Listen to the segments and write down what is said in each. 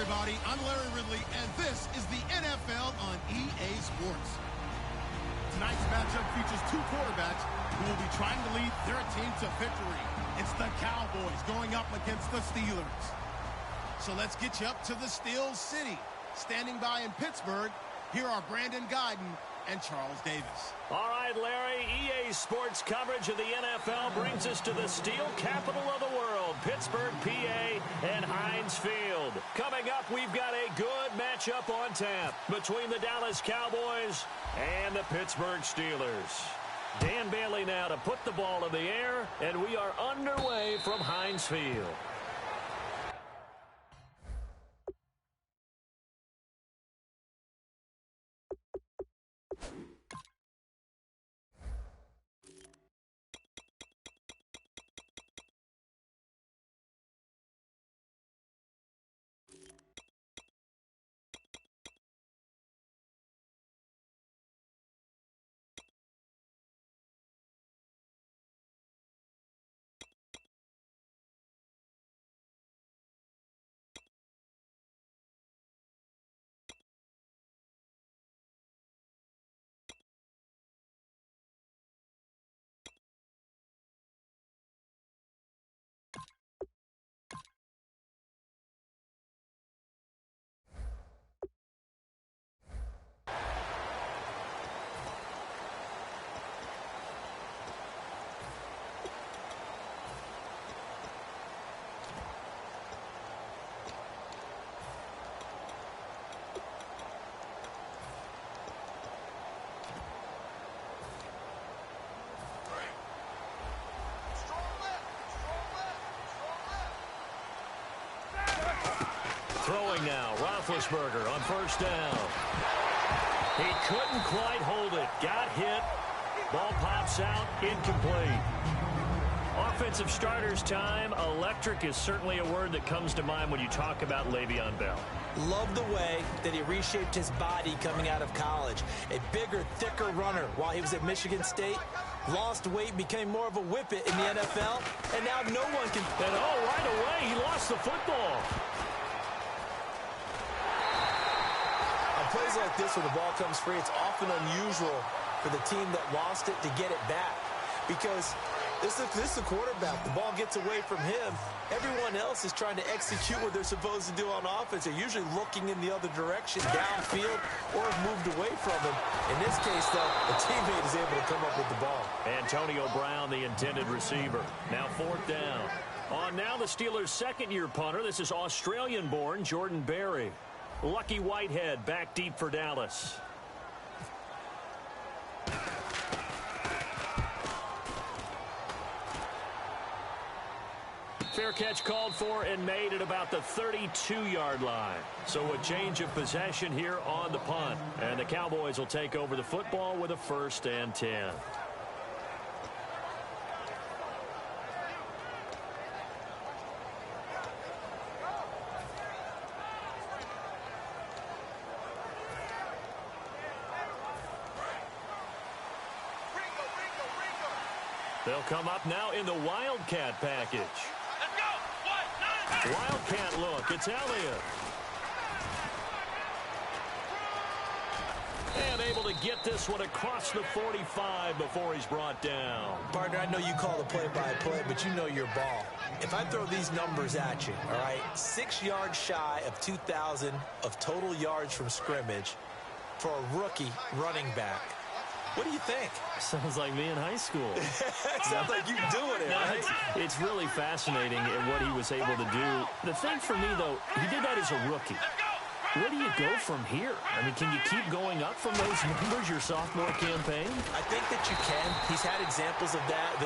everybody. I'm Larry Ridley, and this is the NFL on EA Sports. Tonight's matchup features two quarterbacks who will be trying to lead their team to victory. It's the Cowboys going up against the Steelers. So let's get you up to the Steel City. Standing by in Pittsburgh, here are Brandon Guyton and Charles Davis. All right, Larry, EA Sports coverage of the NFL brings us to the steel capital of the world, Pittsburgh, PA, and Heinz Field. Coming up, we've got a good matchup on tap between the Dallas Cowboys and the Pittsburgh Steelers. Dan Bailey now to put the ball in the air, and we are underway from Heinz Field. Throwing now, Roethlisberger on first down. He couldn't quite hold it. Got hit. Ball pops out, incomplete. Offensive starters time. Electric is certainly a word that comes to mind when you talk about Le'Veon Bell. Love the way that he reshaped his body coming out of college. A bigger, thicker runner while he was at Michigan State. Lost weight, became more of a whippet in the NFL, and now no one can... And right away, he lost the football. On plays like this, when the ball comes free, it's often unusual for the team that lost it to get it back. Because this is the quarterback. The ball gets away from him. Everyone else is trying to execute what they're supposed to do on offense. They're usually looking in the other direction, downfield, or have moved away from him. In this case, though, the teammate is able to come up with the ball. Antonio Brown, the intended receiver. Now fourth down. On now the Steelers' second-year punter. This is Australian-born Jordan Berry. Lucky Whitehead back deep for Dallas. Fair catch called for and made at about the 32-yard line. So a change of possession here on the punt. And the Cowboys will take over the football with a 1st and 10. They'll come up now in the Wildcat package. Wildcat look. It's Elliott. And able to get this one across the 45 before he's brought down. Partner, I know you call the play-by-play, but you know your ball. If I throw these numbers at you, all right, 6 yards shy of 2,000 of total yards from scrimmage for a rookie running back. What do you think? Sounds like me in high school. Sounds like you doing it, right? It's really fascinating in what he was able to do. The thing for me, though, he did that as a rookie. Where do you go from here? I mean, can you keep going up from those numbers your sophomore campaign? I think that you can. He's had examples of that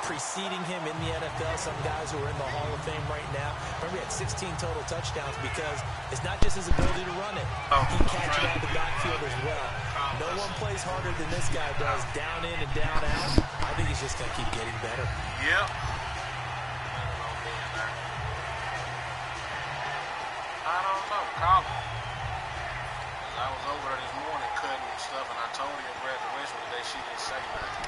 preceding him in the NFL. Some guys who are in the Hall of Fame right now. Remember, he had 16 total touchdowns because it's not just his ability to run it. He can catch it out of the backfield as well. No one plays harder than this guy does, down in and down out. I think he's just going to keep getting better. Yep. I don't know. Call him. I was over there this morning cutting and stuff, and I told her at graduation today she didn't say nothing.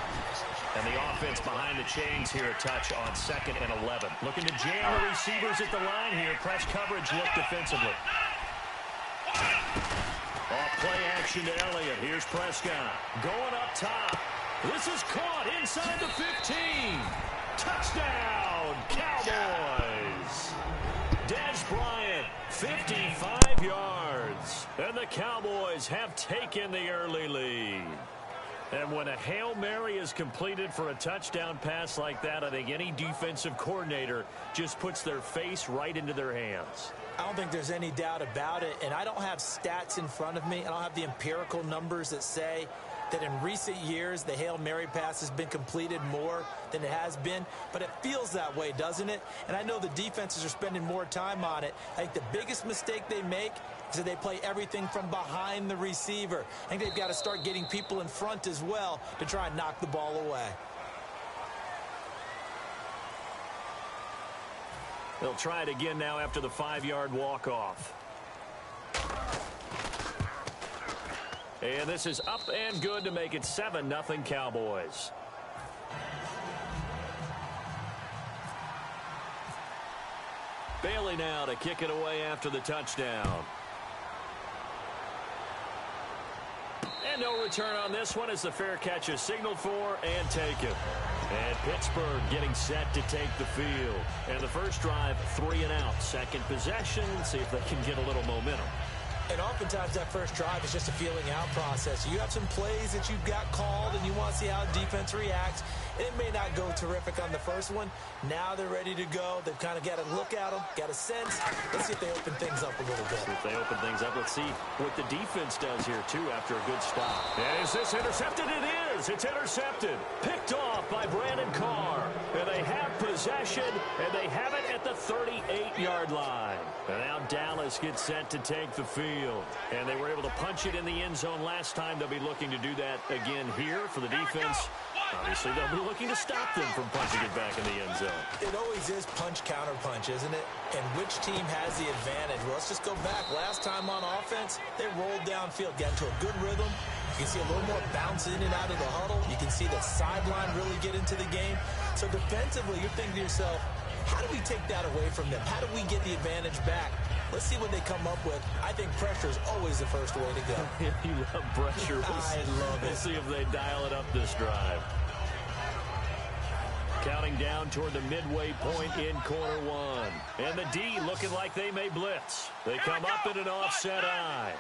And the offense behind the chains here, a touch on 2nd and 11. Looking to jam the receivers at the line here. Press coverage, look defensively. Off play action to Elliott. Here's Prescott. Going up top. This is caught inside the 15. Touchdown, Cowboys. Dez Bryant, 55 yards. And the Cowboys have taken the early lead. And when a Hail Mary is completed for a touchdown pass like that, I think any defensive coordinator just puts their face right into their hands. I don't think there's any doubt about it, and I don't have stats in front of me. I don't have the empirical numbers that say that in recent years the Hail Mary pass has been completed more than it has been, but it feels that way, doesn't it? And I know the defenses are spending more time on it. I think the biggest mistake they make is that they play everything from behind the receiver. I think they've got to start getting people in front as well to try and knock the ball away. They'll try it again now after the 5-yard walk-off. And this is up and good to make it 7-0 Cowboys. Bailey now to kick it away after the touchdown. And no return on this one as the fair catch is signaled for and taken. And Pittsburgh getting set to take the field. And the first drive, 3 and out. Second possession, see if they can get a little momentum. And oftentimes that first drive is just a feeling out process. You have some plays that you've got called and you want to see how defense reacts. And it may not go terrific on the first one. Now they're ready to go. They've kind of got to look at them, got a sense. Let's see if they open things up a little bit. See if they open things up. Let's see what the defense does here, too, after a good stop. And is this intercepted? It is. It's intercepted. Picked off by Brandon Carr. And they have possession, and they have it at the 38-yard line. And now Dallas gets set to take the field. And they were able to punch it in the end zone last time. They'll be looking to do that again here for the defense. Obviously, they'll be looking to stop them from punching it back in the end zone. It always is punch-counter-punch, isn't it? And which team has the advantage? Well, let's just go back. Last time on offense, they rolled downfield, got into a good rhythm. You can see a little more bounce in and out of the huddle. You can see the sideline really get into the game. So defensively, you're thinking to yourself, how do we take that away from them? How do we get the advantage back? Let's see what they come up with. I think pressure is always the first way to go. You love pressure. I love it. We'll see if they dial it up this drive. Counting down toward the midway point in quarter one. And the D looking like they may blitz. They come up in an offset eye.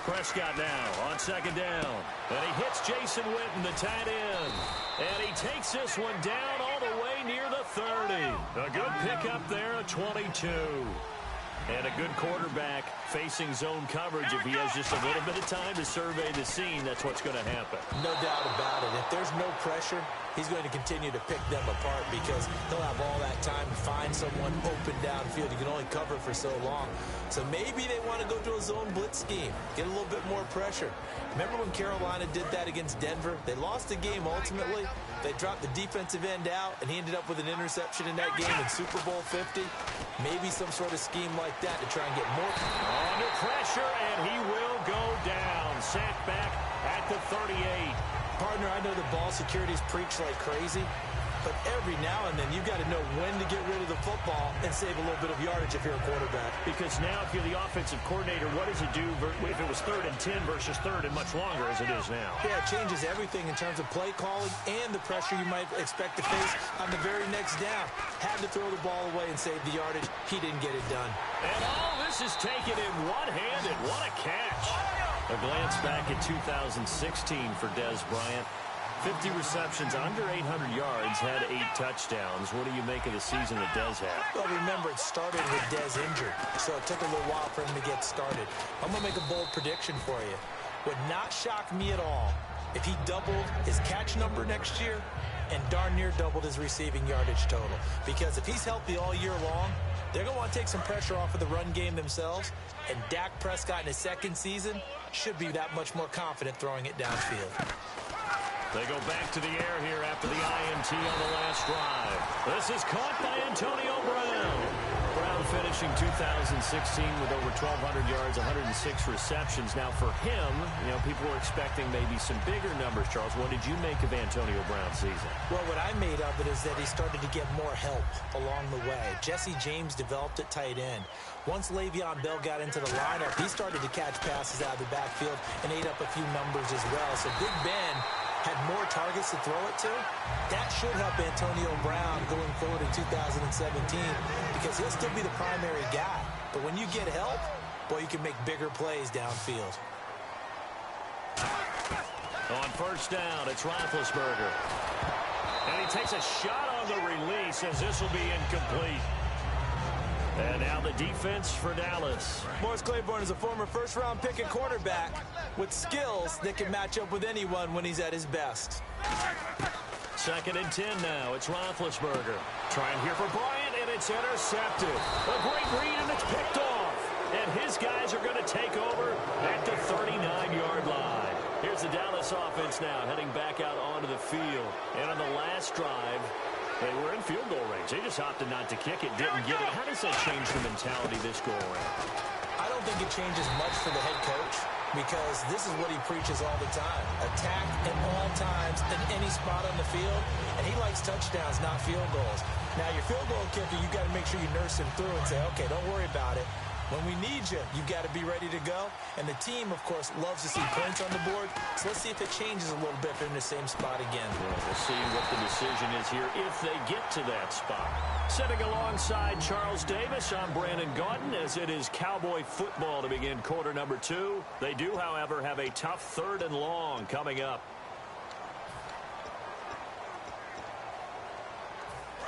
Prescott now on second down. And he hits Jason Witten, the tight end. And he takes this one down all the way near the 30. A good pickup there, a 22. And a good quarterback facing zone coverage. If he has just a little bit of time to survey the scene, that's what's going to happen. No doubt about it. If there's no pressure, he's going to continue to pick them apart because he'll have all that time to find someone open downfield. You can only cover for so long. So maybe they want to go to a zone blitz scheme, get a little bit more pressure. Remember when Carolina did that against Denver? They lost the game ultimately. They dropped the defensive end out, and he ended up with an interception in that game in Super Bowl 50. Maybe some sort of scheme like that to try and get more. Under pressure, and he will go down. Sacked back at the 38. Partner, I know the ball security is preached like crazy, but every now and then you've got to know when to get rid of the football and save a little bit of yardage if you're a quarterback. Because now if you're the offensive coordinator, what does it do if it was 3rd and 10 versus 3rd and much longer as it is now? Yeah, it changes everything in terms of play calling and the pressure you might expect to face on the very next down. Had to throw the ball away and save the yardage. He didn't get it done. And all this is taken in one-handed. What a catch. A glance back at 2016 for Dez Bryant. 50 receptions, under 800 yards, had 8 touchdowns. What do you make of the season that Dez had? Well, remember, it started with Dez injured, so it took a little while for him to get started. I'm going to make a bold prediction for you. Would not shock me at all if he doubled his catch number next year and darn near doubled his receiving yardage total. Because if he's healthy all year long, they're going to want to take some pressure off of the run game themselves, and Dak Prescott in his second season should be that much more confident throwing it downfield. They go back to the air here after the INT on the last drive. This is caught by Antonio Brown. Brown finished finishing 2016 with over 1,200 yards, 106 receptions. Now, for him, people were expecting maybe some bigger numbers, Charles. What did you make of Antonio Brown's season? Well, what I made of it is that he started to get more help along the way. Jesse James developed at tight end. Once Le'Veon Bell got into the lineup, he started to catch passes out of the backfield and ate up a few numbers as well. So Big Ben had more targets to throw it to. That should help Antonio Brown going forward in 2017 because he'll still be the primary guy. But when you get help, boy, you can make bigger plays downfield. On first down, it's Roethlisberger. And he takes a shot on the release as this will be incomplete. And now the defense for Dallas. Morris Claiborne is a former first-round pick at quarterback with skills that can match up with anyone when he's at his best. 2nd and 10 now. It's Roethlisberger. Trying here for Bryant, and it's intercepted. A great read, and it's picked off. And his guys are going to take over at the 39-yard line. Here's the Dallas offense now heading back out onto the field. And on the last drive, they were in field goal range. They just opted not to kick it, didn't get it. How does that change the mentality this go around? I don't think it changes much for the head coach because this is what he preaches all the time. Attack at all times in any spot on the field, and he likes touchdowns, not field goals. Now, your field goal kicker, you got to make sure you nurse him through and say, okay, don't worry about it. When we need you, you've got to be ready to go. And the team, of course, loves to see points on the board. So let's see if it changes a little bit if they're in the same spot again. Well, we'll see what the decision is here if they get to that spot. Sitting alongside Charles Davis, I'm Brandon Gaudin as it is Cowboy football to begin quarter number 2. They do, however, have a tough 3rd and long coming up.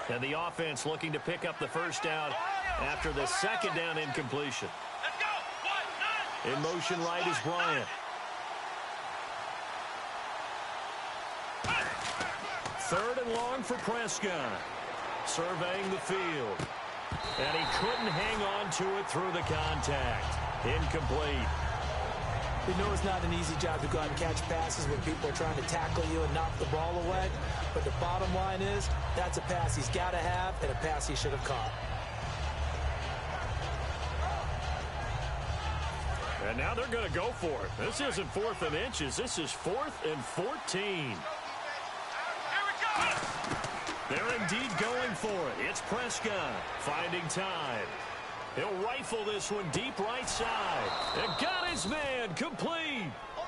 And the offense looking to pick up the first down after the 2nd down incompletion. In motion right is Bryant. 3rd and long for Prescott. Surveying the field. And he couldn't hang on to it through the contact. Incomplete. We know it's not an easy job to go out and catch passes when people are trying to tackle you and knock the ball away. But the bottom line is, that's a pass he's got to have and a pass he should have caught. And now they're going to go for it. This isn't 4th and inches. This is 4th and 14. They're indeed going for it. It's Prescott finding time. He'll rifle this one deep right side. And got his man complete.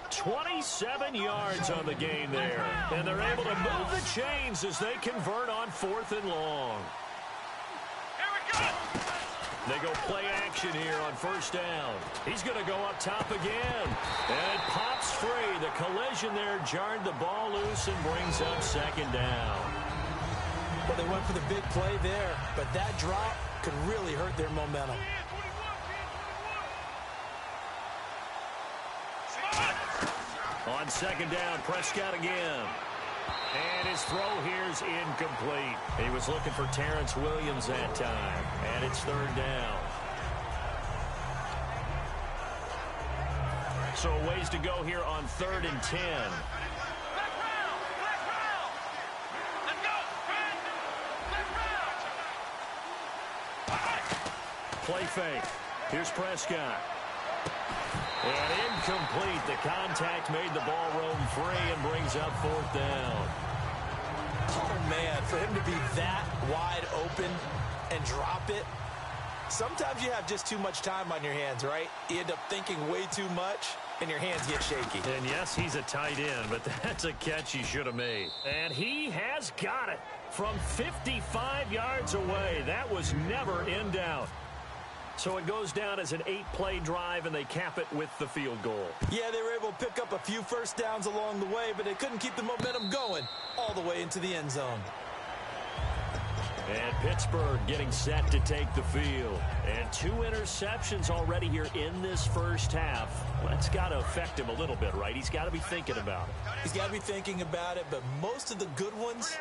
27 yards on the game there. And they're able to move the chains as they convert on 4th and long. They go play action here on first down. He's going to go up top again. And it pops free. The collision there jarred the ball loose and brings up 2nd down. Well, they went for the big play there, but that drop could really hurt their momentum. On 2nd down, Prescott again. And his throw here's incomplete. He was looking for Terrence Williams that time. And it's 3rd down. So a ways to go here on 3rd and 10. Play fake. Here's Prescott. And incomplete. The contact made the ball roam free and brings up 4th down. Oh, man, for him to be that wide open and drop it, sometimes you have just too much time on your hands, right? You end up thinking way too much, and your hands get shaky. And yes, he's a tight end, but that's a catch he should have made. And he has got it from 55 yards away. That was never in doubt. So it goes down as an 8-play drive, and they cap it with the field goal. Yeah, they were able to pick up a few first downs along the way, but they couldn't keep the momentum going all the way into the end zone. And Pittsburgh getting set to take the field. And 2 interceptions already here in this first half. That's got to affect him a little bit, right? He's got to be thinking about it. He's got to be thinking about it, but most of the good ones,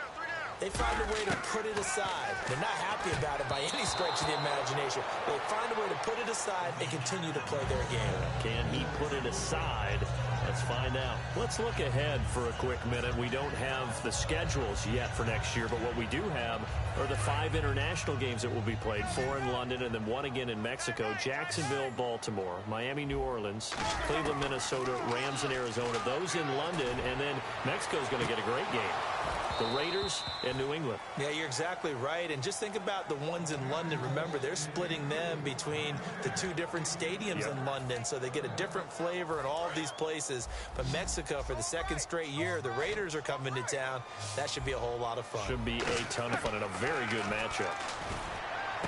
They find a way to put it aside. They're not happy about it by any stretch of the imagination. They find a way to put it aside and continue to play their game. Can he put it aside? Let's find out. Let's look ahead for a quick minute. We don't have the schedules yet for next year, but what we do have are the 5 international games that will be played, 4 in London and then 1 again in Mexico, Jacksonville, Baltimore, Miami, New Orleans, Cleveland, Minnesota, Rams, and Arizona. Those in London, and then Mexico's going to get a great game. The Raiders and New England. Yeah, you're exactly right. And just think about the ones in London. Remember, they're splitting them between the 2 different stadiums in London, so they get a different flavor in all of these places. But Mexico, for the 2nd straight year, the Raiders are coming to town. That should be a whole lot of fun. Should be a ton of fun and a very good matchup.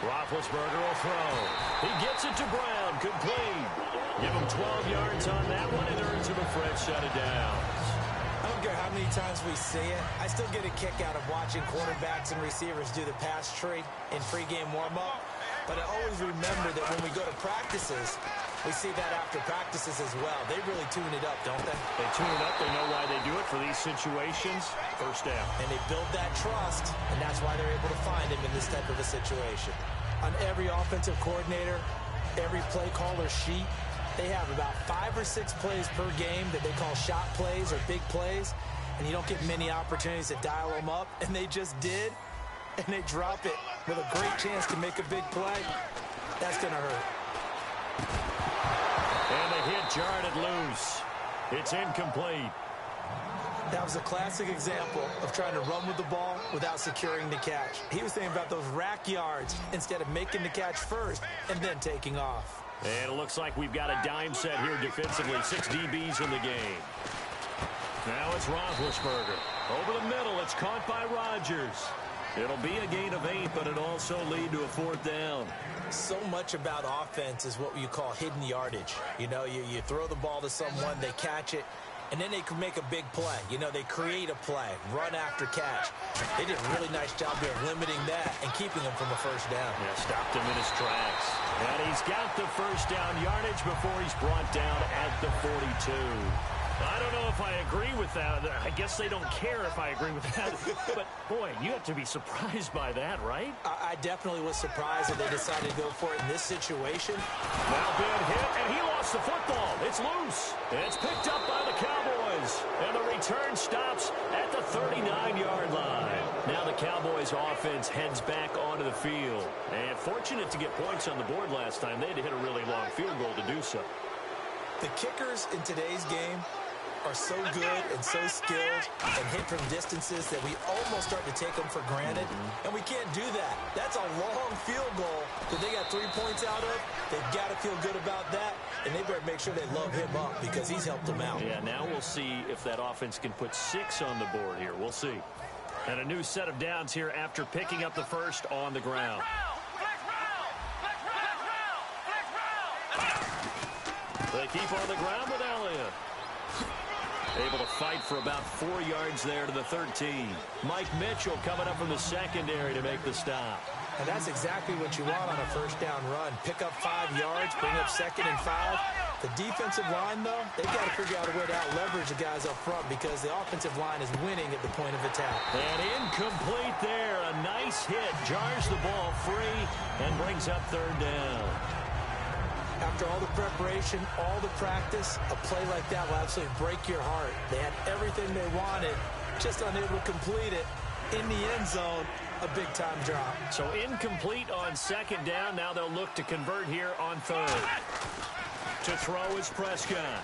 Roethlisberger will throw. He gets it to Brown. Complete. Give him 12 yards on that one and earns him a fresh set of downs. I don't care how many times we see it. I still get a kick out of watching quarterbacks and receivers do the pass tree in pregame warm-up. But I always remember that when we go to practices, we see that after practices as well. They really tune it up, don't they? They tune it up. They know why they do it for these situations. First down. And they build that trust, and that's why they're able to find him in this type of a situation. On every offensive coordinator, every play caller sheet, they have about 5 or 6 plays per game that they call shot plays or big plays, and you don't get many opportunities to dial them up, and they just did, and they drop it with a great chance to make a big play. That's going to hurt. And the hit jarred it loose. It's incomplete. That was a classic example of trying to run with the ball without securing the catch. He was thinking about those rack yards instead of making the catch first and then taking off. And it looks like we've got a dime set here defensively. 6 DBs in the game. Now it's Roethlisberger. Over the middle, it's caught by Rodgers. It'll be a gain of 8, but it'll also lead to a 4th down. So much about offense is what you call hidden yardage. You know, you throw the ball to someone, they catch it, and then they can make a big play. You know, they create a play, run after catch. They did a really nice job there limiting that and keeping them from a first down. Yeah, stopped him in his tracks. And he's got the first down yardage before he's brought down at the 42. I don't know if I agree with that. I guess they don't care if I agree with that. But, boy, you have to be surprised by that, right? I definitely was surprised that they decided to go for it in this situation. Now big hit, and he lost the football. It's loose. It's picked up by the Cowboys. And the return stops at the 39-yard line. Now the Cowboys offense heads back onto the field. And fortunate to get points on the board last time. They had to hit a really long field goal to do so. The kickers in today's game are so good and so skilled and hit from distances that we almost start to take them for granted. And we can't do that. That's a long field goal that they got 3 points out of. They've got to feel good about that, and they better make sure they love him up because he's helped them out. Yeah, now we'll see if that offense can put 6 on the board here. We'll see. And a new set of downs here after picking up the first on the ground. They keep on the ground with Elliott. Able to fight for about 4 yards there to the 13. Mike Mitchell coming up from the secondary to make the stop. And that's exactly what you want on a first down run. Pick up 5 yards, bring up 2nd and 5. The defensive line, though, they've got to figure out a way to out-leverage the guys up front because the offensive line is winning at the point of attack. And incomplete there. A nice hit. Jars the ball free and brings up 3rd down. After all the preparation, all the practice, a play like that will absolutely break your heart. They had everything they wanted, just unable to complete it. In the end zone, a big-time drop. So incomplete on 2nd down. Now they'll look to convert here on 3rd. To throw is Prescott.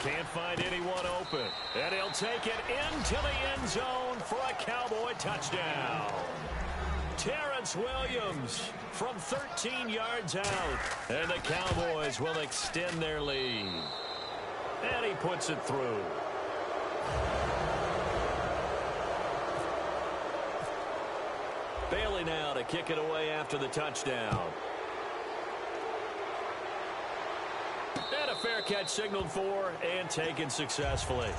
Can't find anyone open. And he'll take it into the end zone for a Cowboy touchdown. Terrence Williams from 13 yards out. And the Cowboys will extend their lead. And he puts it through. Bailey now to kick it away after the touchdown. And a fair catch signaled for and taken successfully.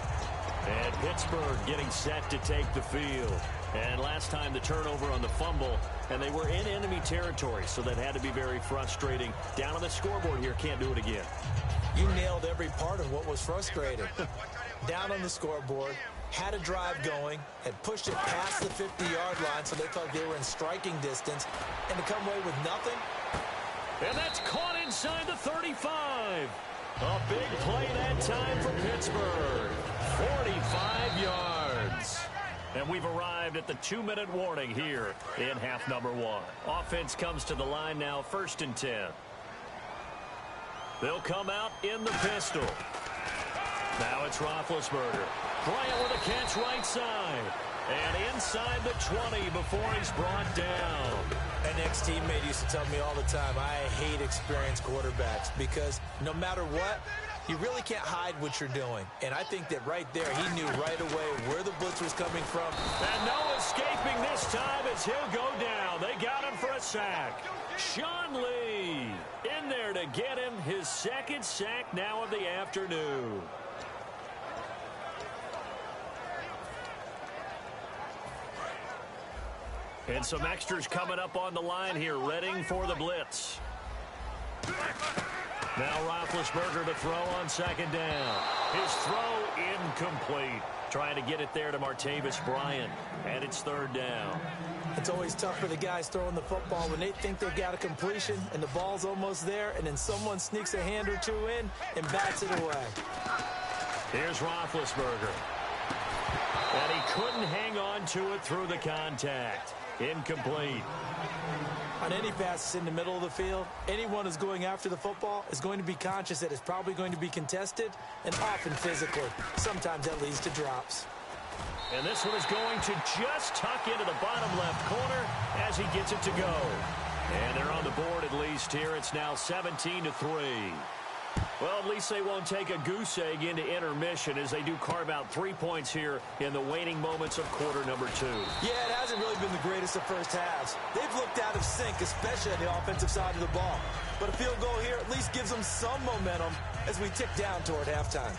And Pittsburgh getting set to take the field. And last time the turnover on the fumble, and they were in enemy territory, so that had to be very frustrating. Down on the scoreboard here, can't do it again. You nailed every part of what was frustrating. Down on the scoreboard, had a drive going, had pushed it past the 50-yard line so they thought they were in striking distance, and to come away with nothing. And that's caught inside the 35. A big play that time for Pittsburgh. 45 yards. And we've arrived at the 2-minute warning here in half number 1. Offense comes to the line now, 1st and 10. They'll come out in the pistol. Now it's Roethlisberger. Bryant with a catch right side. And inside the 20 before he's brought down. An ex-teammate used to tell me all the time, I hate experienced quarterbacks because no matter what, you really can't hide what you're doing. And I think that right there, he knew right away where the blitz was coming from. And no escaping this time as he'll go down. They got him for a sack. Sean Lee in there to get him his 2nd sack now of the afternoon. And some extras coming up on the line here, readying for the blitz. Now Roethlisberger to throw on 2nd down. His throw incomplete. Trying to get it there to Martavis Bryant. And it's 3rd down. It's always tough for the guys throwing the football when they think they've got a completion and the ball's almost there, and then someone sneaks a hand or two in and bats it away. Here's Roethlisberger. And he couldn't hang on to it through the contact. Incomplete. On any passes in the middle of the field, anyone who's going after the football is going to be conscious that it's probably going to be contested and often physical. Sometimes that leads to drops. And this one is going to just tuck into the bottom left corner as he gets it to go. And they're on the board at least here. It's now 17-3. Well, at least they won't take a goose egg into intermission as they do carve out 3 points here in the waning moments of quarter number 2. Yeah, it hasn't really been the greatest of first halves. They've looked out of sync, especially on the offensive side of the ball. But a field goal here at least gives them some momentum as we tick down toward halftime.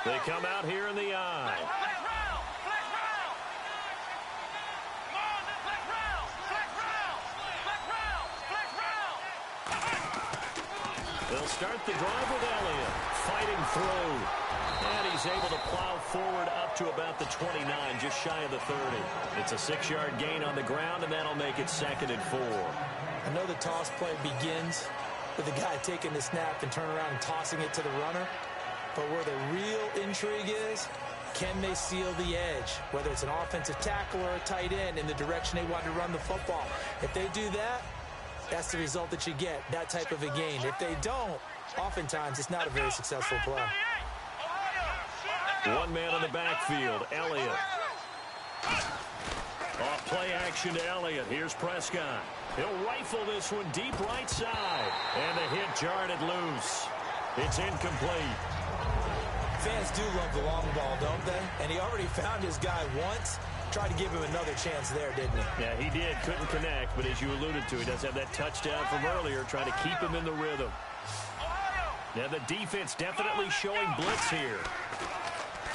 They come out here in the eye. They'll start the drive with Elliott, fighting through. And he's able to plow forward up to about the 29, just shy of the 30. It's a 6-yard gain on the ground, and that'll make it 2nd and 4. I know the toss play begins with the guy taking the snap and turn around and tossing it to the runner. But where the real intrigue is, can they seal the edge? Whether it's an offensive tackle or a tight end in the direction they want to run the football. If they do that, that's the result that you get, that type of a gain. If they don't, oftentimes it's not a very successful play. One man in the backfield, Elliott. Off play action to Elliott. Here's Prescott. He'll rifle this one deep right side. And the hit jarred it loose. It's incomplete. Fans do love the long ball, don't they? And he already found his guy once. Tried to give him another chance there, didn't he? Yeah, he did. Couldn't connect, but as you alluded to, he does have that touchdown from earlier, trying to keep him in the rhythm. Now the defense definitely showing blitz here.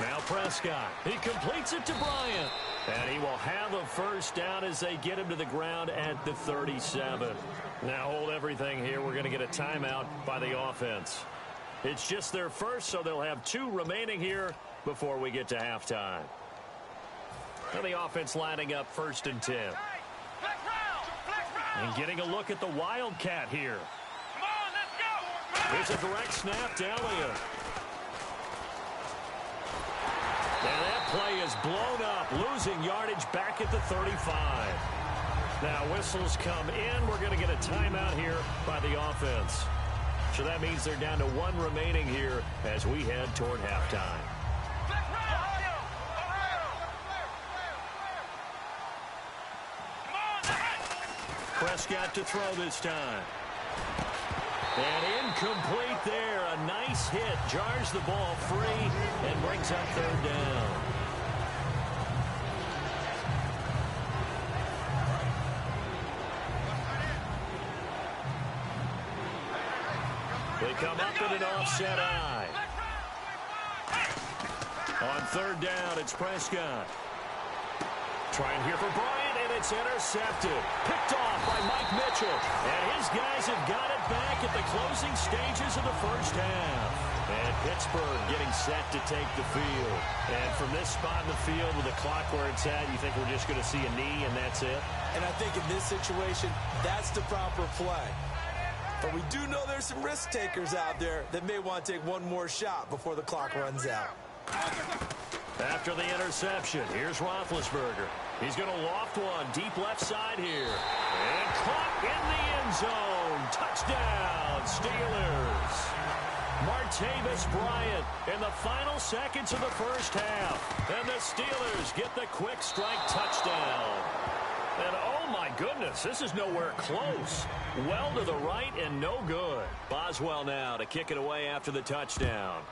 Now Prescott. He completes it to Bryant. And he will have a 1st down as they get him to the ground at the 37. Now hold everything here. We're going to get a timeout by the offense. It's just their first, so they'll have 2 remaining here before we get to halftime. Now the offense lining up 1st and 10. And getting a look at the Wildcat here. There's a direct snap to Elliott. And that play is blown up, losing yardage back at the 35. Now whistles come in. We're going to get a timeout here by the offense. So that means they're down to 1 remaining here as we head toward halftime. Prescott to throw this time. And incomplete there. A nice hit. Jars the ball free and brings up 3rd down. They come up in an offset eye. On 3rd down, it's Prescott. Trying here for Bryant, and it's intercepted. Picked off by Mike Mitchell. And his guys have got it back at the closing stages of the first half. And Pittsburgh getting set to take the field. And from this spot in the field with the clock where it's at, you think we're just going to see a knee and that's it? And I think in this situation, that's the proper play. But we do know there's some risk takers out there that may want to take one more shot before the clock runs out. After the interception, here's Roethlisberger. He's going to loft one deep left side here. And caught in the end zone. Touchdown, Steelers. Martavis Bryant in the final seconds of the first half. And the Steelers get the quick strike touchdown. And oh my goodness, this is nowhere close. Well to the right and no good. Boswell now to kick it away after the touchdown.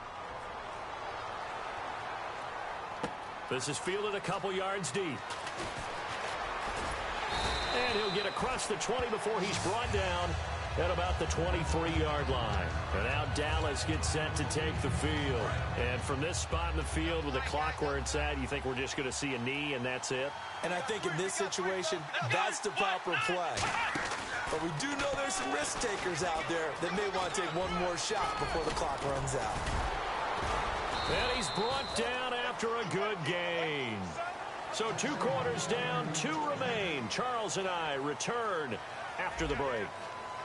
This is fielded a couple yards deep. And he'll get across the 20 before he's brought down at about the 23-yard line. And now Dallas gets set to take the field. And from this spot in the field with the clock where it's at, you think we're just going to see a knee and that's it? And I think in this situation, that's the proper play. But we do know there's some risk takers out there that may want to take one more shot before the clock runs out. And he's brought down after a good gain. So 2 quarters down, 2 remain. Charles and I return after the break.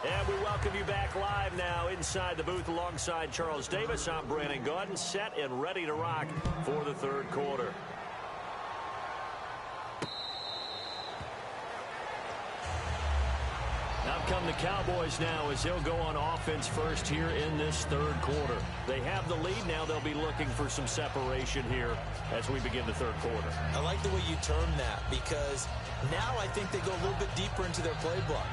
And we welcome you back live now inside the booth alongside Charles Davis. I'm Brandon Gaudin, set and ready to rock for the third quarter. Out come the Cowboys now as they'll go on offense first here in this third quarter. They have the lead. Now they'll be looking for some separation here as we begin the third quarter. I like the way you term that because now I think they go a little bit deeper into their playbook.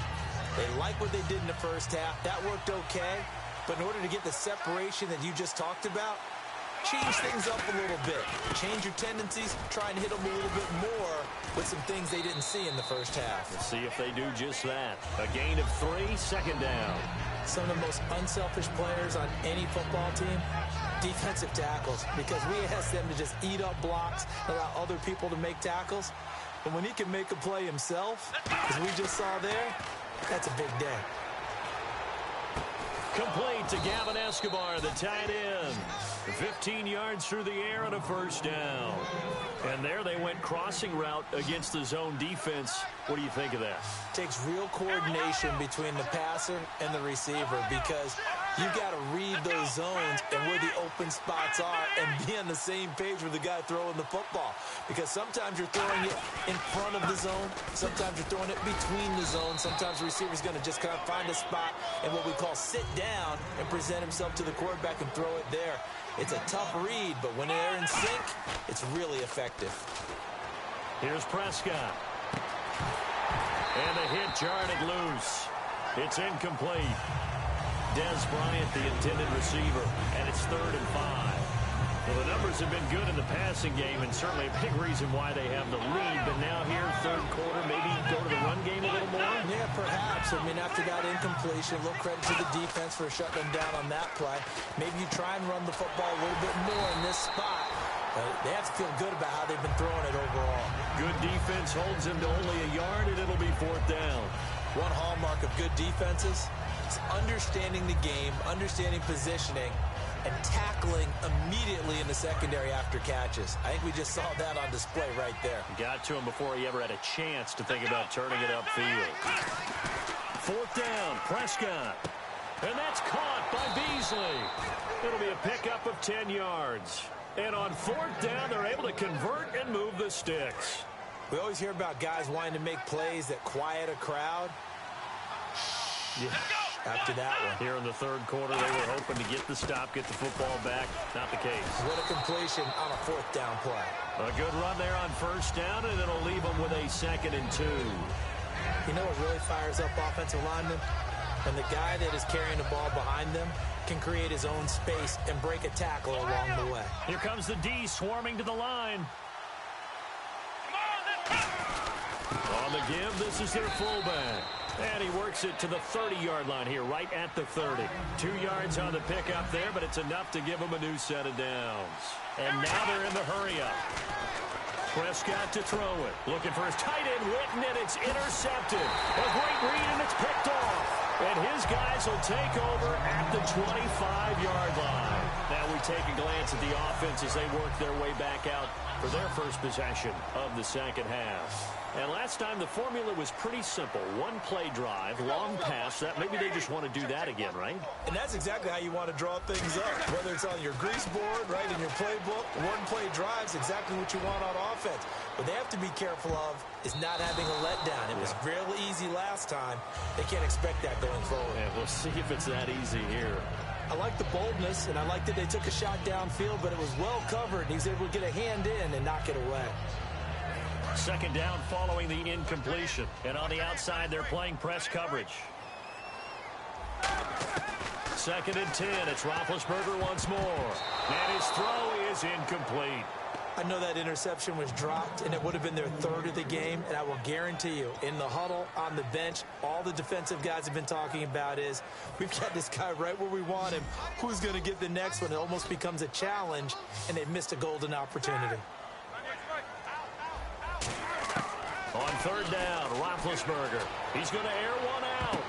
They like what they did in the first half. That worked okay. But in order to get the separation that you just talked about, change things up a little bit. Change your tendencies. Try and hit them a little bit more with some things they didn't see in the first half. Let's see if they do just that. A gain of 3, second down. Some of the most unselfish players on any football team, defensive tackles, because we ask them to just eat up blocks, allow other people to make tackles. But when he can make a play himself, as we just saw there, that's a big day. Complete to Gavin Escobar, the tight end. 15 yards through the air and a first down. And there they went crossing route against the zone defense. What do you think of that? Takes real coordination between the passer and the receiver because you've got to read those zones and where the open spots are and be on the same page with the guy throwing the football. Because sometimes you're throwing it in front of the zone. Sometimes you're throwing it between the zones. Sometimes the receiver's going to just kind of find a spot and what we call sit down and present himself to the quarterback and throw it there. It's a tough read, but when they're in sync, it's really effective. Here's Prescott. And the hit jarred it loose. It's incomplete. Dez Bryant, the intended receiver, and it's 3rd and 5. Well, the numbers have been good in the passing game, and certainly a big reason why they have the lead. But now here, third quarter, maybe go to the run game a little more? Yeah, perhaps. I mean, after that incompletion, a little credit to the defense for shutting them down on that play. Maybe you try and run the football a little bit more in this spot. They have to feel good about how they've been throwing it overall. Good defense holds them to only a yard, and it'll be 4th down. One hallmark of good defenses is understanding the game, understanding positioning, and tackling immediately in the secondary after catches. I think we just saw that on display right there. Got to him before he ever had a chance to think about turning it upfield. 4th down, Prescott. And that's caught by Beasley. It'll be a pickup of 10 yards. And on 4th down, they're able to convert and move the sticks. We always hear about guys wanting to make plays that quiet a crowd. Yeah. After that one. Here in the third quarter, they were hoping to get the stop, get the football back. Not the case. What a completion on a 4th down play. A good run there on 1st down, and it'll leave them with a 2nd and 2. You know what really fires up offensive linemen? When the guy that is carrying the ball behind them can create his own space and break a tackle along the way. Here comes the D swarming to the line. On the give, this is their fullback. And he works it to the 30-yard line here, right at the 30. 2 yards on the pickup there, but it's enough to give him a new set of downs. And now they're in the hurry-up. Prescott to throw it. Looking for his tight end, Witten, and it's intercepted. A great read, and it's picked off. And his guys will take over at the 25-yard line. Now we take a glance at the offense as they work their way back out for their first possession of the second half. And last time the formula was pretty simple. One-play drive, long pass. That maybe they just want to do that again, right? And that's exactly how you want to draw things up. Whether it's on your grease board, right, in your playbook, one-play drive is exactly what you want on offense. What they have to be careful of is not having a letdown. It was real easy last time. They can't expect that going forward. Yeah, we'll see if it's that easy here. I like the boldness, and I like that they took a shot downfield, but it was well covered, and he was able to get a hand in and knock it away. Second down following the incompletion. And on the outside, they're playing press coverage. Second and 10. It's Roethlisberger once more. And his throw is incomplete. I know that interception was dropped, and it would have been their third of the game. And I will guarantee you, in the huddle, on the bench, all the defensive guys have been talking about is, we've got this guy right where we want him. Who's going to get the next one? It almost becomes a challenge, and they've missed a golden opportunity. On third down, Roethlisberger. He's going to air one out.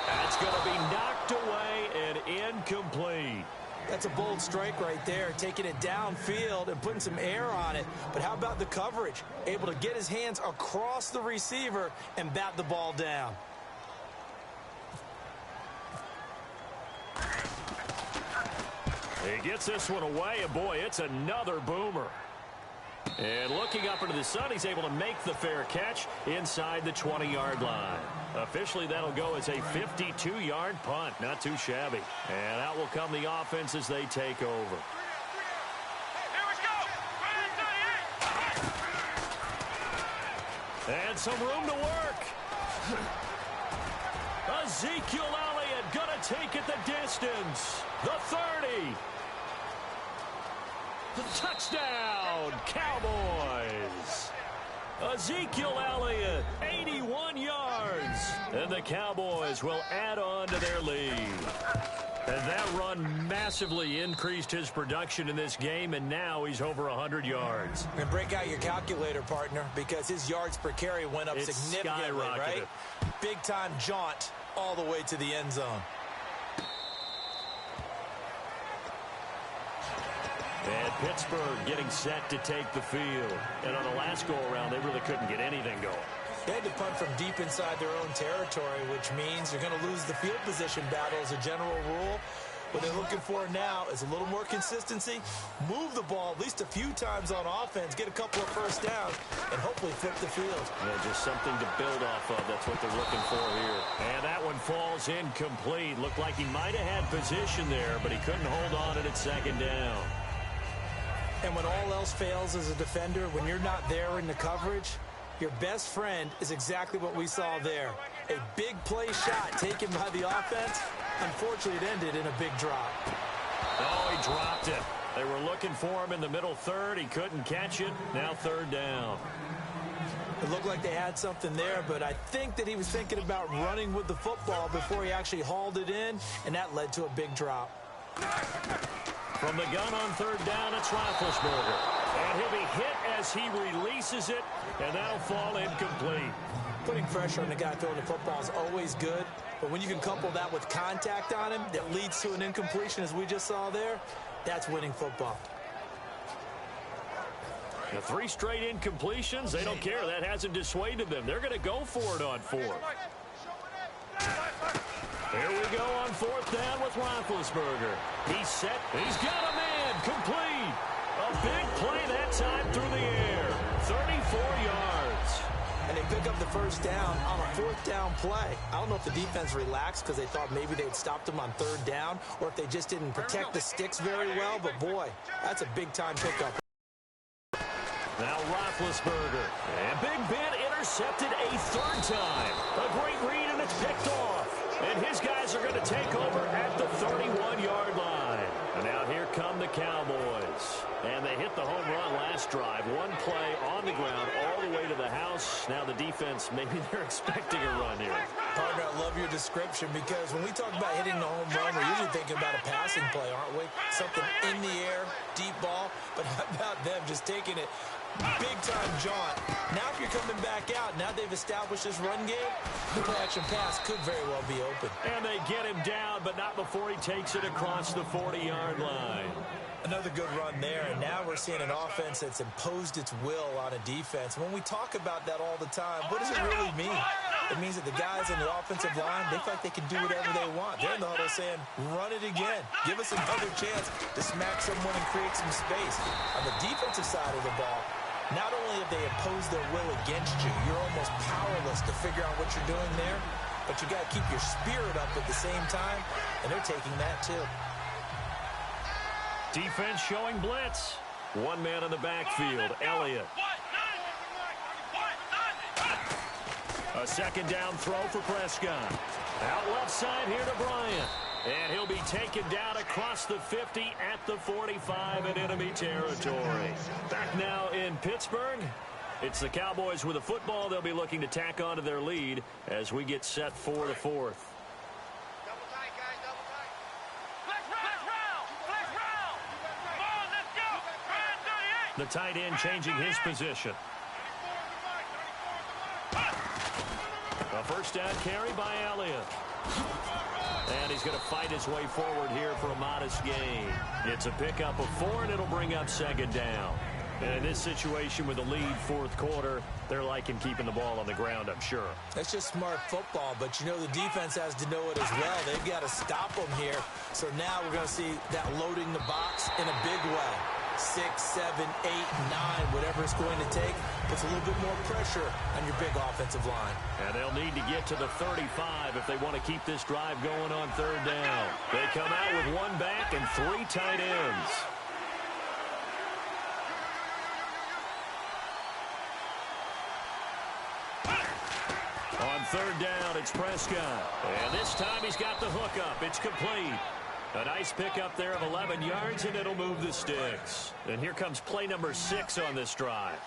That's going to be knocked away and incomplete. That's a bold strike right there, taking it downfield and putting some air on it. But how about the coverage? Able to get his hands across the receiver and bat the ball down. He gets this one away, and boy, it's another boomer. And looking up into the sun, he's able to make the fair catch inside the 20-yard line. Officially, that'll go as a 52-yard punt. Not too shabby. And out will come the offense as they take over. And some room to work. Ezekiel Elliott going to take it the distance. The 30. The touchdown, Cowboys. Ezekiel Elliott, 81 yards. And the Cowboys will add on to their lead. And that run massively increased his production in this game, and now he's over 100 yards. And break out your calculator, partner, because his yards per carry went up significantly, right? Big-time jaunt all the way to the end zone. And Pittsburgh getting set to take the field. And on the last go-around, they really couldn't get anything going. They had to punt from deep inside their own territory, which means you're going to lose the field position battle as a general rule. What they're looking for now is a little more consistency, move the ball at least a few times on offense, get a couple of first downs, and hopefully flip the field. Yeah, just something to build off of. That's what they're looking for here. And that one falls incomplete. Looked like he might have had position there, but he couldn't hold on at second down. And when all else fails as a defender, when you're not there in the coverage, your best friend is exactly what we saw there. A big play shot taken by the offense. Unfortunately, it ended in a big drop. Oh, he dropped it. They were looking for him in the middle third. He couldn't catch it. Now third down. It looked like they had something there, but I think that he was thinking about running with the football before he actually hauled it in, and that led to a big drop. From the gun on third down, it's Roethlisberger. And he'll be hit as he releases it, and that'll fall incomplete. Putting pressure on the guy throwing the football is always good, but when you can couple that with contact on him that leads to an incompletion, as we just saw there, that's winning football. The 3 straight incompletions, they don't care. That hasn't dissuaded them. They're going to go for it on 4th. Here we go on 4th down with Roethlisberger. He's set. He's got a man. Complete. A big play that time through the air. 34 yards. And they pick up the first down on a 4th down play. I don't know if the defense relaxed because they thought maybe they'd stopped him on 3rd down or if they just didn't protect the sticks very well. But, boy, that's a big-time pickup. Now Roethlisberger. And Big Ben intercepted a 3rd time. A great read, and it's picked off. And his guys are going to take over at the 31-yard line. And now here come the Cowboys. And they hit the home run last last drive. One play on the ground all the way to the house. Now the defense, maybe they're expecting a run here. Partner, I love your description because when we talk about hitting the home run, we're usually thinking about a passing play, aren't we? Something in the air, deep ball. But how about them just taking it big-time jaunt? Now if you're coming back out, now they've established this run game, the play-action pass could very well be open. And they get him down, but not before he takes it across the 40-yard line. Another good run there, and now we're seeing an offense that's imposed its will on a defense. When we talk about that all the time, what does it really mean? It means that the guys on the offensive line, they feel like they can do whatever they want. They're in the huddle saying, run it again. Give us another chance to smack someone and create some space. On the defensive side of the ball, not only have they imposed their will against you, you're almost powerless to figure out what you're doing there, but you got to keep your spirit up at the same time, and they're taking that too. Defense showing blitz. One man in the backfield, Elliott. A second down throw for Prescott. Out left side here to Bryant. And he'll be taken down across the 50 at the 45 in enemy territory. Back now in Pittsburgh. It's the Cowboys with the football. They'll be looking to tack on to their lead as we get set for the fourth. The tight end changing his position. A first down carry by Elliott. And he's going to fight his way forward here for a modest gain. It's a pickup of 4, and it'll bring up second down. And in this situation with the lead fourth quarter, they're liking keeping the ball on the ground, I'm sure. That's just smart football, but you know the defense has to know it as well. They've got to stop them here. So now we're going to see that loading the box in a big way. 6, 7, 8, 9, whatever it's going to take, puts a little bit more pressure on your big offensive line. And they'll need to get to the 35 if they want to keep this drive going on third down. They come out with one back and 3 tight ends. On third down, it's Prescott. And this time he's got the hook up. It's complete. A nice pickup there of 11 yards, and it'll move the sticks. And here comes play number 6 on this drive.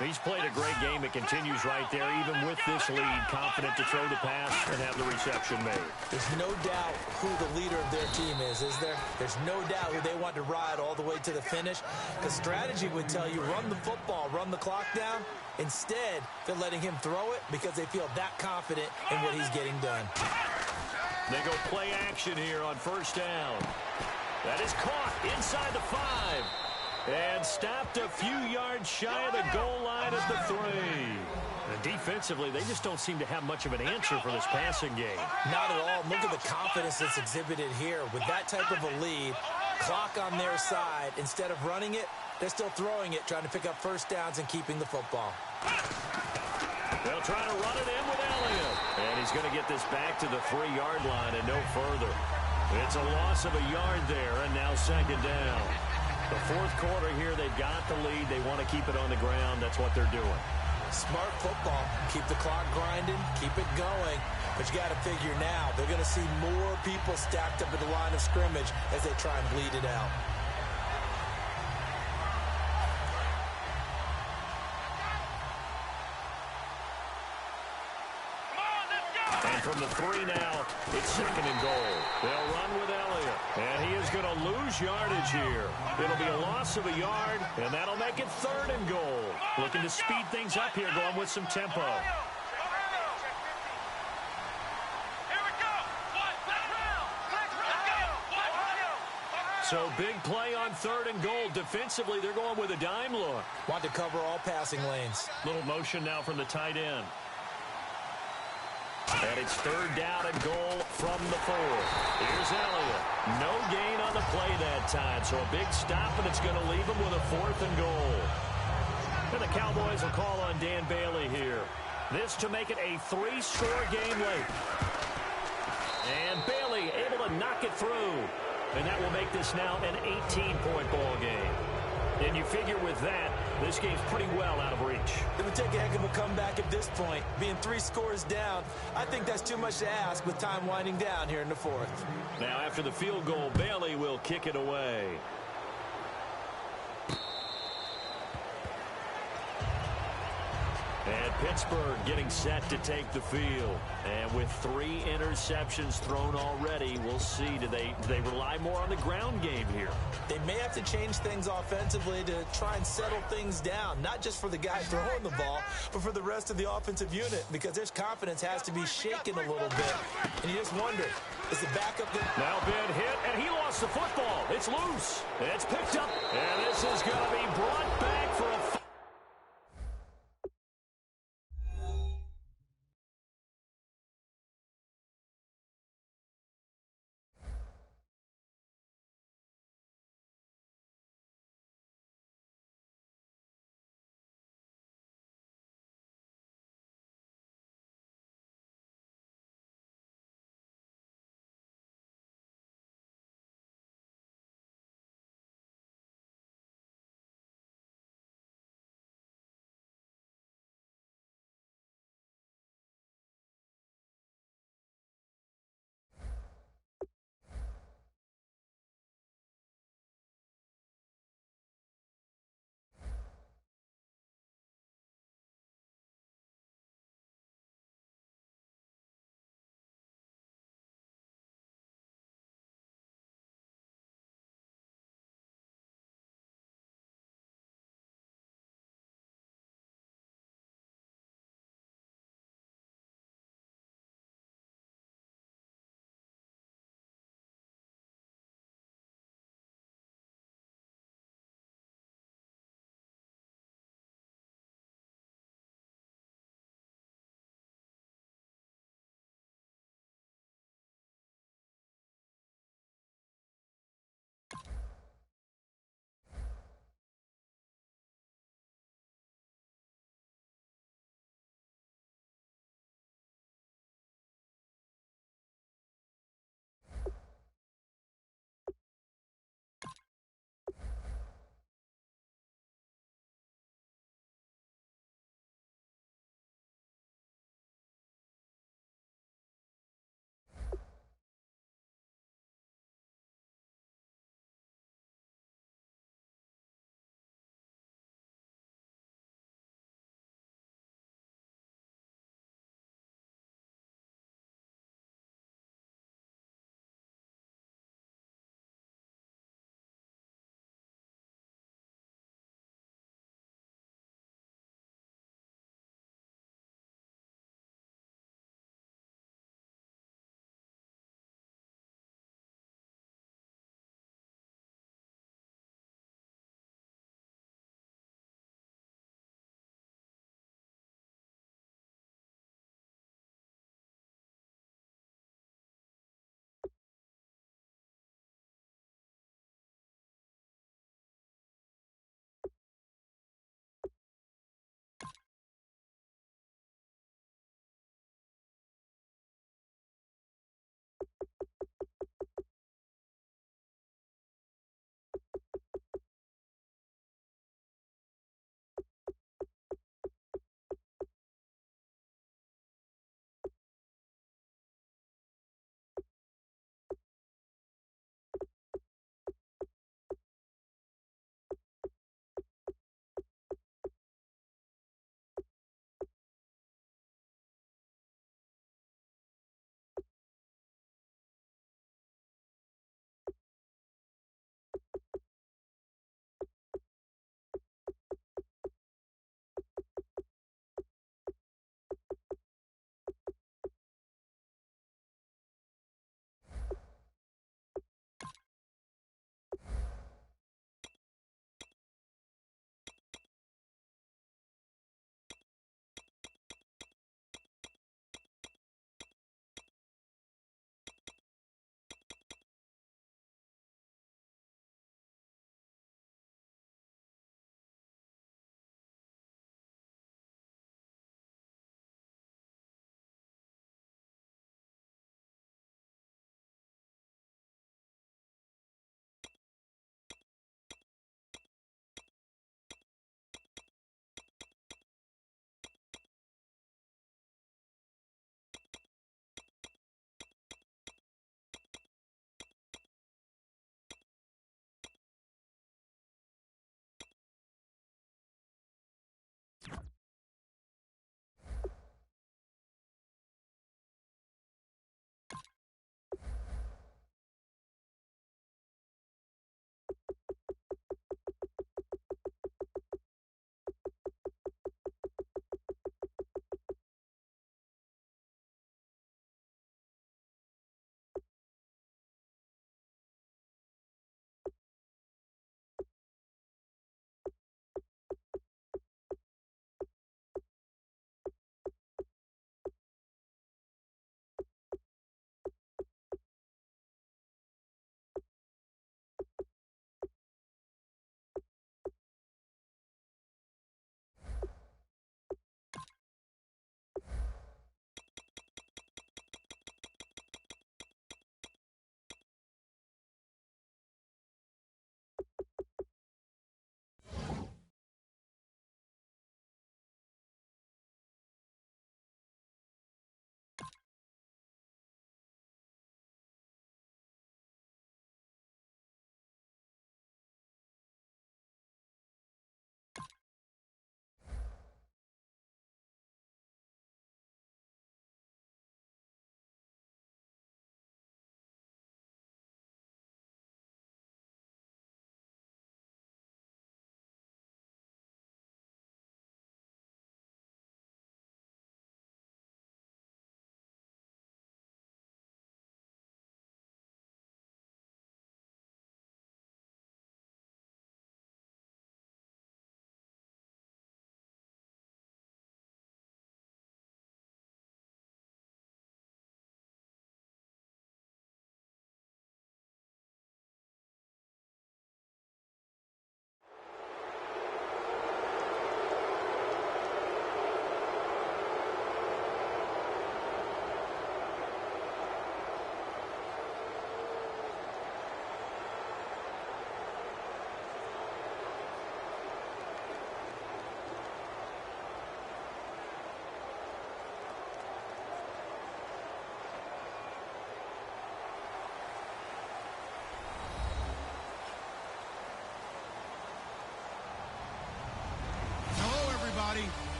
He's played a great game. It continues right there, even with this lead, confident to throw the pass and have the reception made. There's no doubt who the leader of their team is there? There's no doubt who they want to ride all the way to the finish. Because strategy would tell you, run the football, run the clock down. Instead, they're letting him throw it because they feel that confident in what he's getting done. They go play action here on first down. That is caught inside the 5. And stopped a few yards shy of the goal line at the 3. And defensively, they just don't seem to have much of an answer for this passing game. Not at all. Look at the confidence that's exhibited here. With that type of a lead, clock on their side, instead of running it, they're still throwing it, trying to pick up first downs and keeping the football. They'll try to run it in with Elliott. And he's going to get this back to the 3-yard line and no further. It's a loss of a yard there, and now second down. The fourth quarter here, they've got the lead. They want to keep it on the ground. That's what they're doing. Smart football. Keep the clock grinding. Keep it going. But you got to figure now, they're going to see more people stacked up at the line of scrimmage as they try and bleed it out. And from the 3 now, it's second and goal. They'll run with Elliott. And he is going to lose yardage here. It'll be a loss of a yard, and that'll make it third and goal. Looking to speed things up here, going with some tempo. So big play on third and goal. Defensively, they're going with a dime look. Want to cover all passing lanes. Little motion now from the tight end. And it's third down and goal from the 4. Here's Elliott. No gain on the play that time. So a big stop, and it's going to leave him with a 4th and goal. And the Cowboys will call on Dan Bailey here. This to make it a 3-score game late. And Bailey able to knock it through. And that will make this now an 18-point ball game. And you figure with that, this game's pretty well out of reach. It would take a heck of a comeback at this point. Being 3 scores down, I think that's too much to ask with time winding down here in the 4th. Now after the field goal, Bailey will kick it away. And Pittsburgh getting set to take the field. And with 3 interceptions thrown already, we'll see. Do they rely more on the ground game here? They may have to change things offensively to try and settle things down, not just for the guy throwing the ball, but for the rest of the offensive unit, because their confidence has to be shaken a little bit. And you just wonder, is the backup good? Now Ben hit, and he lost the football. It's loose. It's picked up, and this is going to be brought back for a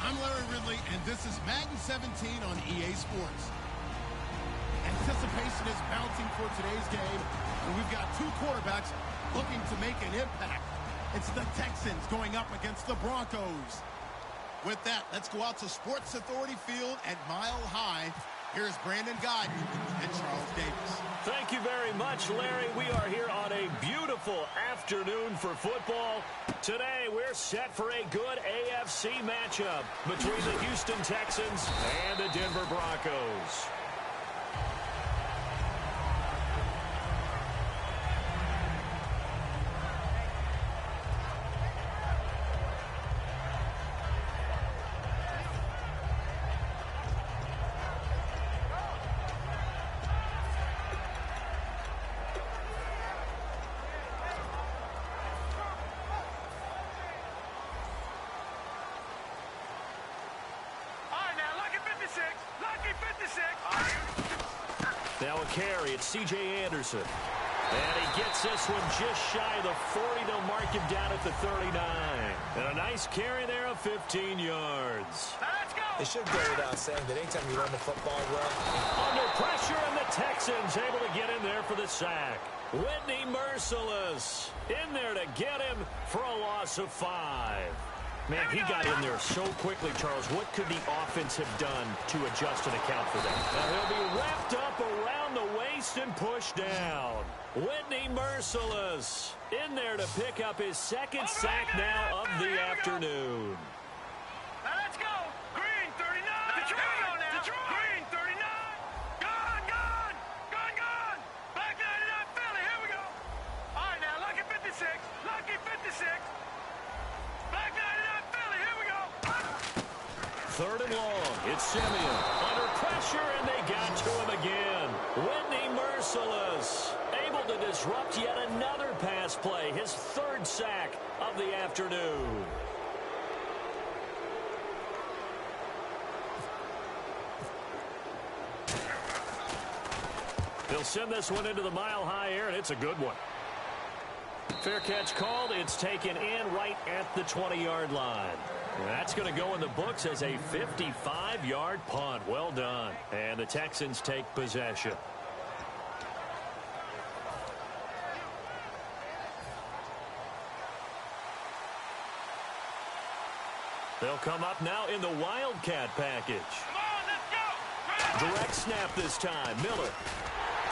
I'm Larry Ridley, and this is Madden 17 on EA Sports. Anticipation is mounting for today's game, and we've got two quarterbacks looking to make an impact. It's the Texans going up against the Broncos. With that, let's go out to Sports Authority Field at Mile High. Here's Brandon Guyton and Charles Davis. Thank you very much, Larry. We are here on a beautiful afternoon for football. Today, we're set for a good AFC matchup between the Houston Texans and the Denver Broncos. Now a carry, it's C.J. Anderson. And he gets this one just shy of the 40. They'll mark him down at the 39. And a nice carry there of 15 yards. Let's go. It should go without saying that anytime you run the football well. Under pressure, and the Texans able to get in there for the sack. Whitney Merciless in there to get him for a loss of 5. Man, he got in there so quickly, Charles. What could the offense have done to adjust and account for that? Now he'll be wrapped up around the waist and pushed down. Whitney Merciless in there to pick up his second sack now of the afternoon. Let's go. Green 39. Detroit. Green 39. Gone. Black 99 Philly. Here we go. All right, now, lucky 56. Lucky 56. Black 99 Philly. Here we go. Third and long. It's Simeon under pressure, and they got to him again. Whitney Merciless able to disrupt yet another pass play. His third sack of the afternoon. They'll send this one into the mile-high air, and it's a good one. Fair catch called. It's taken in right at the 20-yard line. That's going to go in the books as a 55-yard punt. Well done. And the Texans take possession. They'll come up now in the Wildcat package. Come on, let's go. Direct snap this time. Miller.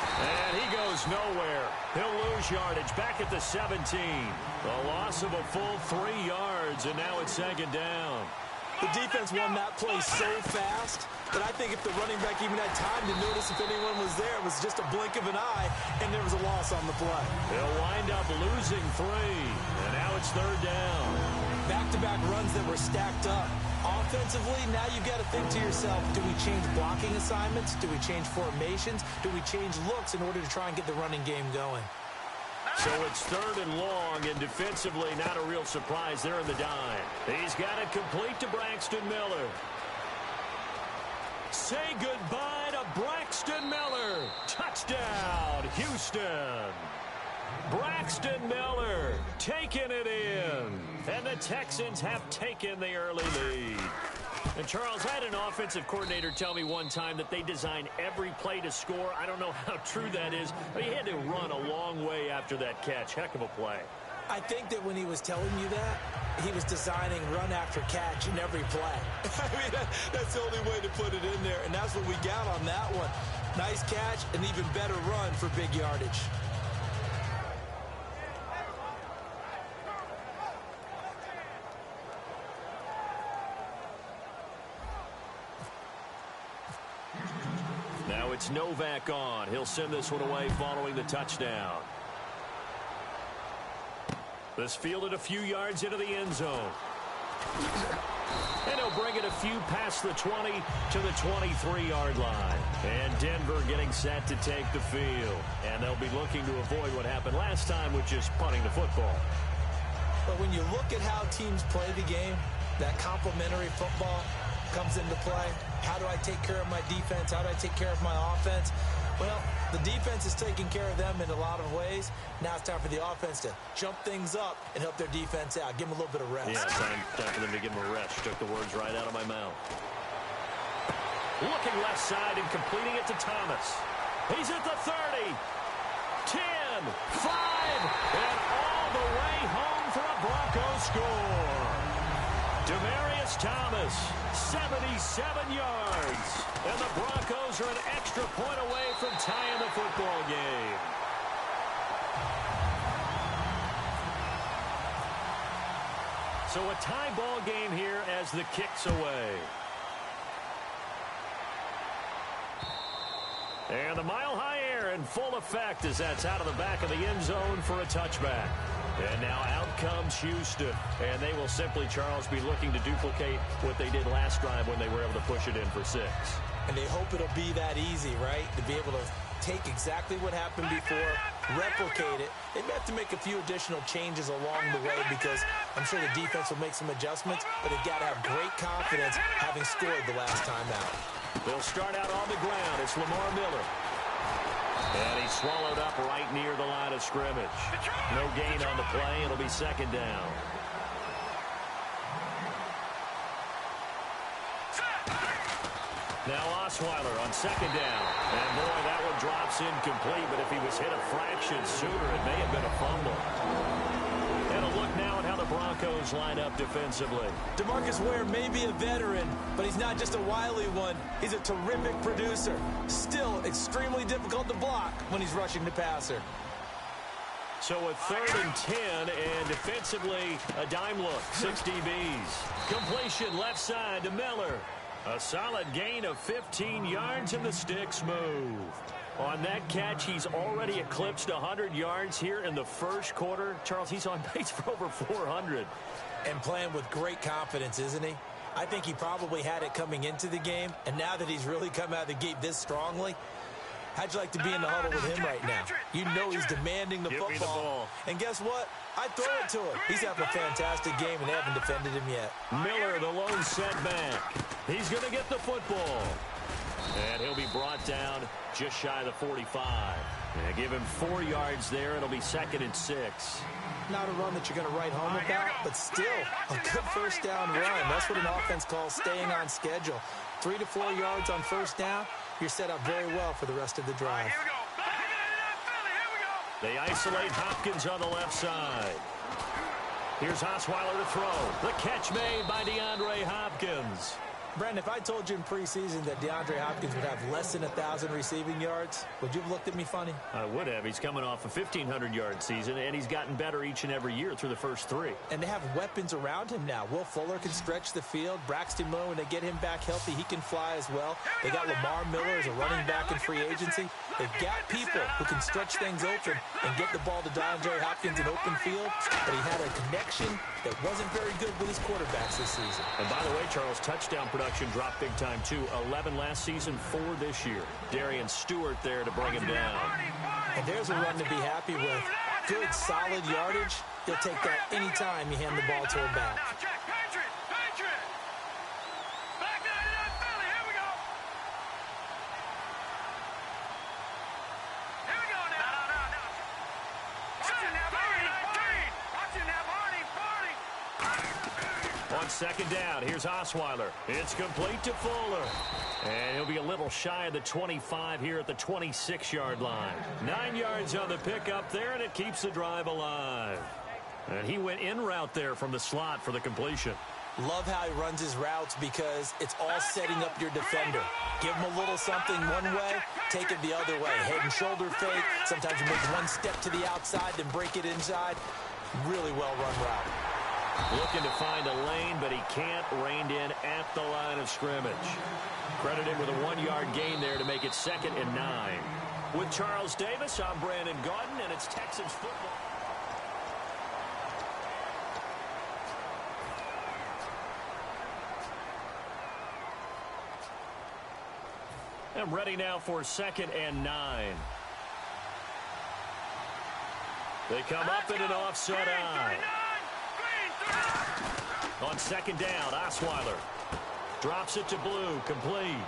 And he goes nowhere. He'll lose yardage back at the 17. A loss of a full 3 yards, and now it's second down. The defense won that play so fast that I think if the running back even had time to notice if anyone was there, it was just a blink of an eye, and there was a loss on the play. They'll wind up losing 3, and now it's third down. Back-to-back runs that were stacked up. Offensively, now you got to think to yourself, do we change blocking assignments? Do we change formations? Do we change looks in order to try and get the running game going? So it's third and long, and defensively, not a real surprise there in the dime. He's got it complete to Braxton Miller. Say goodbye to Braxton Miller. Touchdown, Houston. Braxton Miller taking it in. And the Texans have taken the early lead. And, Charles, I had an offensive coordinator tell me one time that they design every play to score. I don't know how true that is, but he had to run a long way after that catch. Heck of a play. I think that when he was telling you that, he was designing run after catch in every play. I mean, that's the only way to put it in there, and that's what we got on that one. Nice catch, an even better run for big yardage. Now it's Novak on. He'll send this one away following the touchdown. This fielded a few yards into the end zone. And he'll bring it a few past the 20 to the 23-yard line. And Denver getting set to take the field. And they'll be looking to avoid what happened last time with just punting the football. But when you look at how teams play the game, that complementary football comes into play. How do I take care of my defense? How do I take care of my offense? Well, the defense is taking care of them in a lot of ways. Now it's time for the offense to jump things up and help their defense out. Give them a little bit of rest. Yeah, time for them to give them a rest. Took the words right out of my mouth. Looking left side and completing it to Thomas. He's at the 30. 10, 5, and all the way home for a Broncos score. Demaryius Thomas, 77 yards. And the Broncos are an extra point away from tying the football game. So a tie ball game here as the kick's away. And the mile-high air in full effect as that's out of the back of the end zone for a touchback. And now out comes Houston. And they will simply, Charles, be looking to duplicate what they did last drive when they were able to push it in for 6. And they hope it'll be that easy, right? To be able to take exactly what happened before, replicate it. They may have to make a few additional changes along the way because I'm sure the defense will make some adjustments, but they've got to have great confidence having scored the last time out. They'll start out on the ground. It's Lamar Miller. And he's swallowed up right near the line of scrimmage. No gain on the play. It'll be second down. Now Osweiler on second down. And boy, that one drops incomplete, but if he was hit a fraction sooner, it may have been a fumble. And a look now at how the Broncos line up defensively. DeMarcus Ware may be a veteran, but he's not just a wily one. He's a terrific producer. Still extremely difficult to block when he's rushing the passer. So a 3rd and 10, and defensively, a dime look. 6 DBs. Completion left side to Miller. A solid gain of 15 yards, and the sticks move. On that catch, he's already eclipsed 100 yards here in the first quarter. Charles, he's on pace for over 400. And playing with great confidence, isn't he? I think he probably had it coming into the game, and now that he's really come out of the gate this strongly, how'd you like to be in the huddle with him right now? You know he's demanding the football. Give me the ball. And guess what? I throw it to him. He's having a fantastic game, and they haven't defended him yet. Miller, the lone setback. He's going to get the football. And he'll be brought down just shy of the 45. And give him 4 yards there. It'll be 2nd and 6. Not a run that you're going to write home about, but still a good first down run. That's what an offense calls staying on schedule. 3 to 4 yards on first down. You're set up very well for the rest of the drive. They isolate Hopkins on the left side. Here's Osweiler to throw. The catch made by DeAndre Hopkins. Brandon, if I told you in preseason that DeAndre Hopkins would have less than 1,000 receiving yards, would you have looked at me funny? I would have. He's coming off a 1,500-yard season, and he's gotten better each and every year through the first 3. And they have weapons around him now. Will Fuller can stretch the field. Braxton Miller, when they get him back healthy, he can fly as well. They got Lamar Miller as a running back in free agency. They've got people who can stretch things open and get the ball to DeAndre Hopkins in open field, but he had a connection that wasn't very good with his quarterbacks this season. And by the way, Charles, touchdown production dropped big time too. 11 last season, 4 this year. Darian Stewart there to bring him down. And there's a run to be happy with. Good, solid yardage. He'll take that anytime you hand the ball to him back. On second down, here's Osweiler. It's complete to Fuller. And he'll be a little shy of the 25 here at the 26-yard line. 9 yards on the pickup there, and it keeps the drive alive. And he went in route there from the slot for the completion. Love how he runs his routes because it's all setting up your defender. Give him a little something one way, take it the other way. Head and shoulder fake. Sometimes you make one step to the outside, then break it inside. Really well-run route. Looking to find a lane, but he can't. Reined in at the line of scrimmage. Credited with a 1-yard gain there to make it 2nd and 9. With Charles Davis, I'm Brandon Gaudin, and it's Texans football. I'm ready now for 2nd and 9. They come up in an offset eye. On second down, Osweiler drops it to Blue, complete.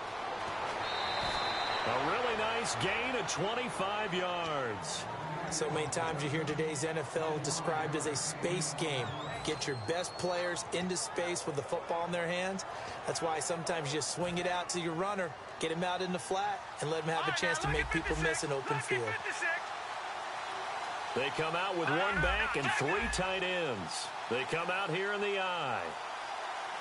A really nice gain of 25 yards. So many times you hear today's NFL described as a space game. Get your best players into space with the football in their hands. That's why sometimes you just swing it out to your runner, get him out in the flat, and let him have a chance to make people miss an open field. They come out with one back and 3 tight ends. They come out here in the I.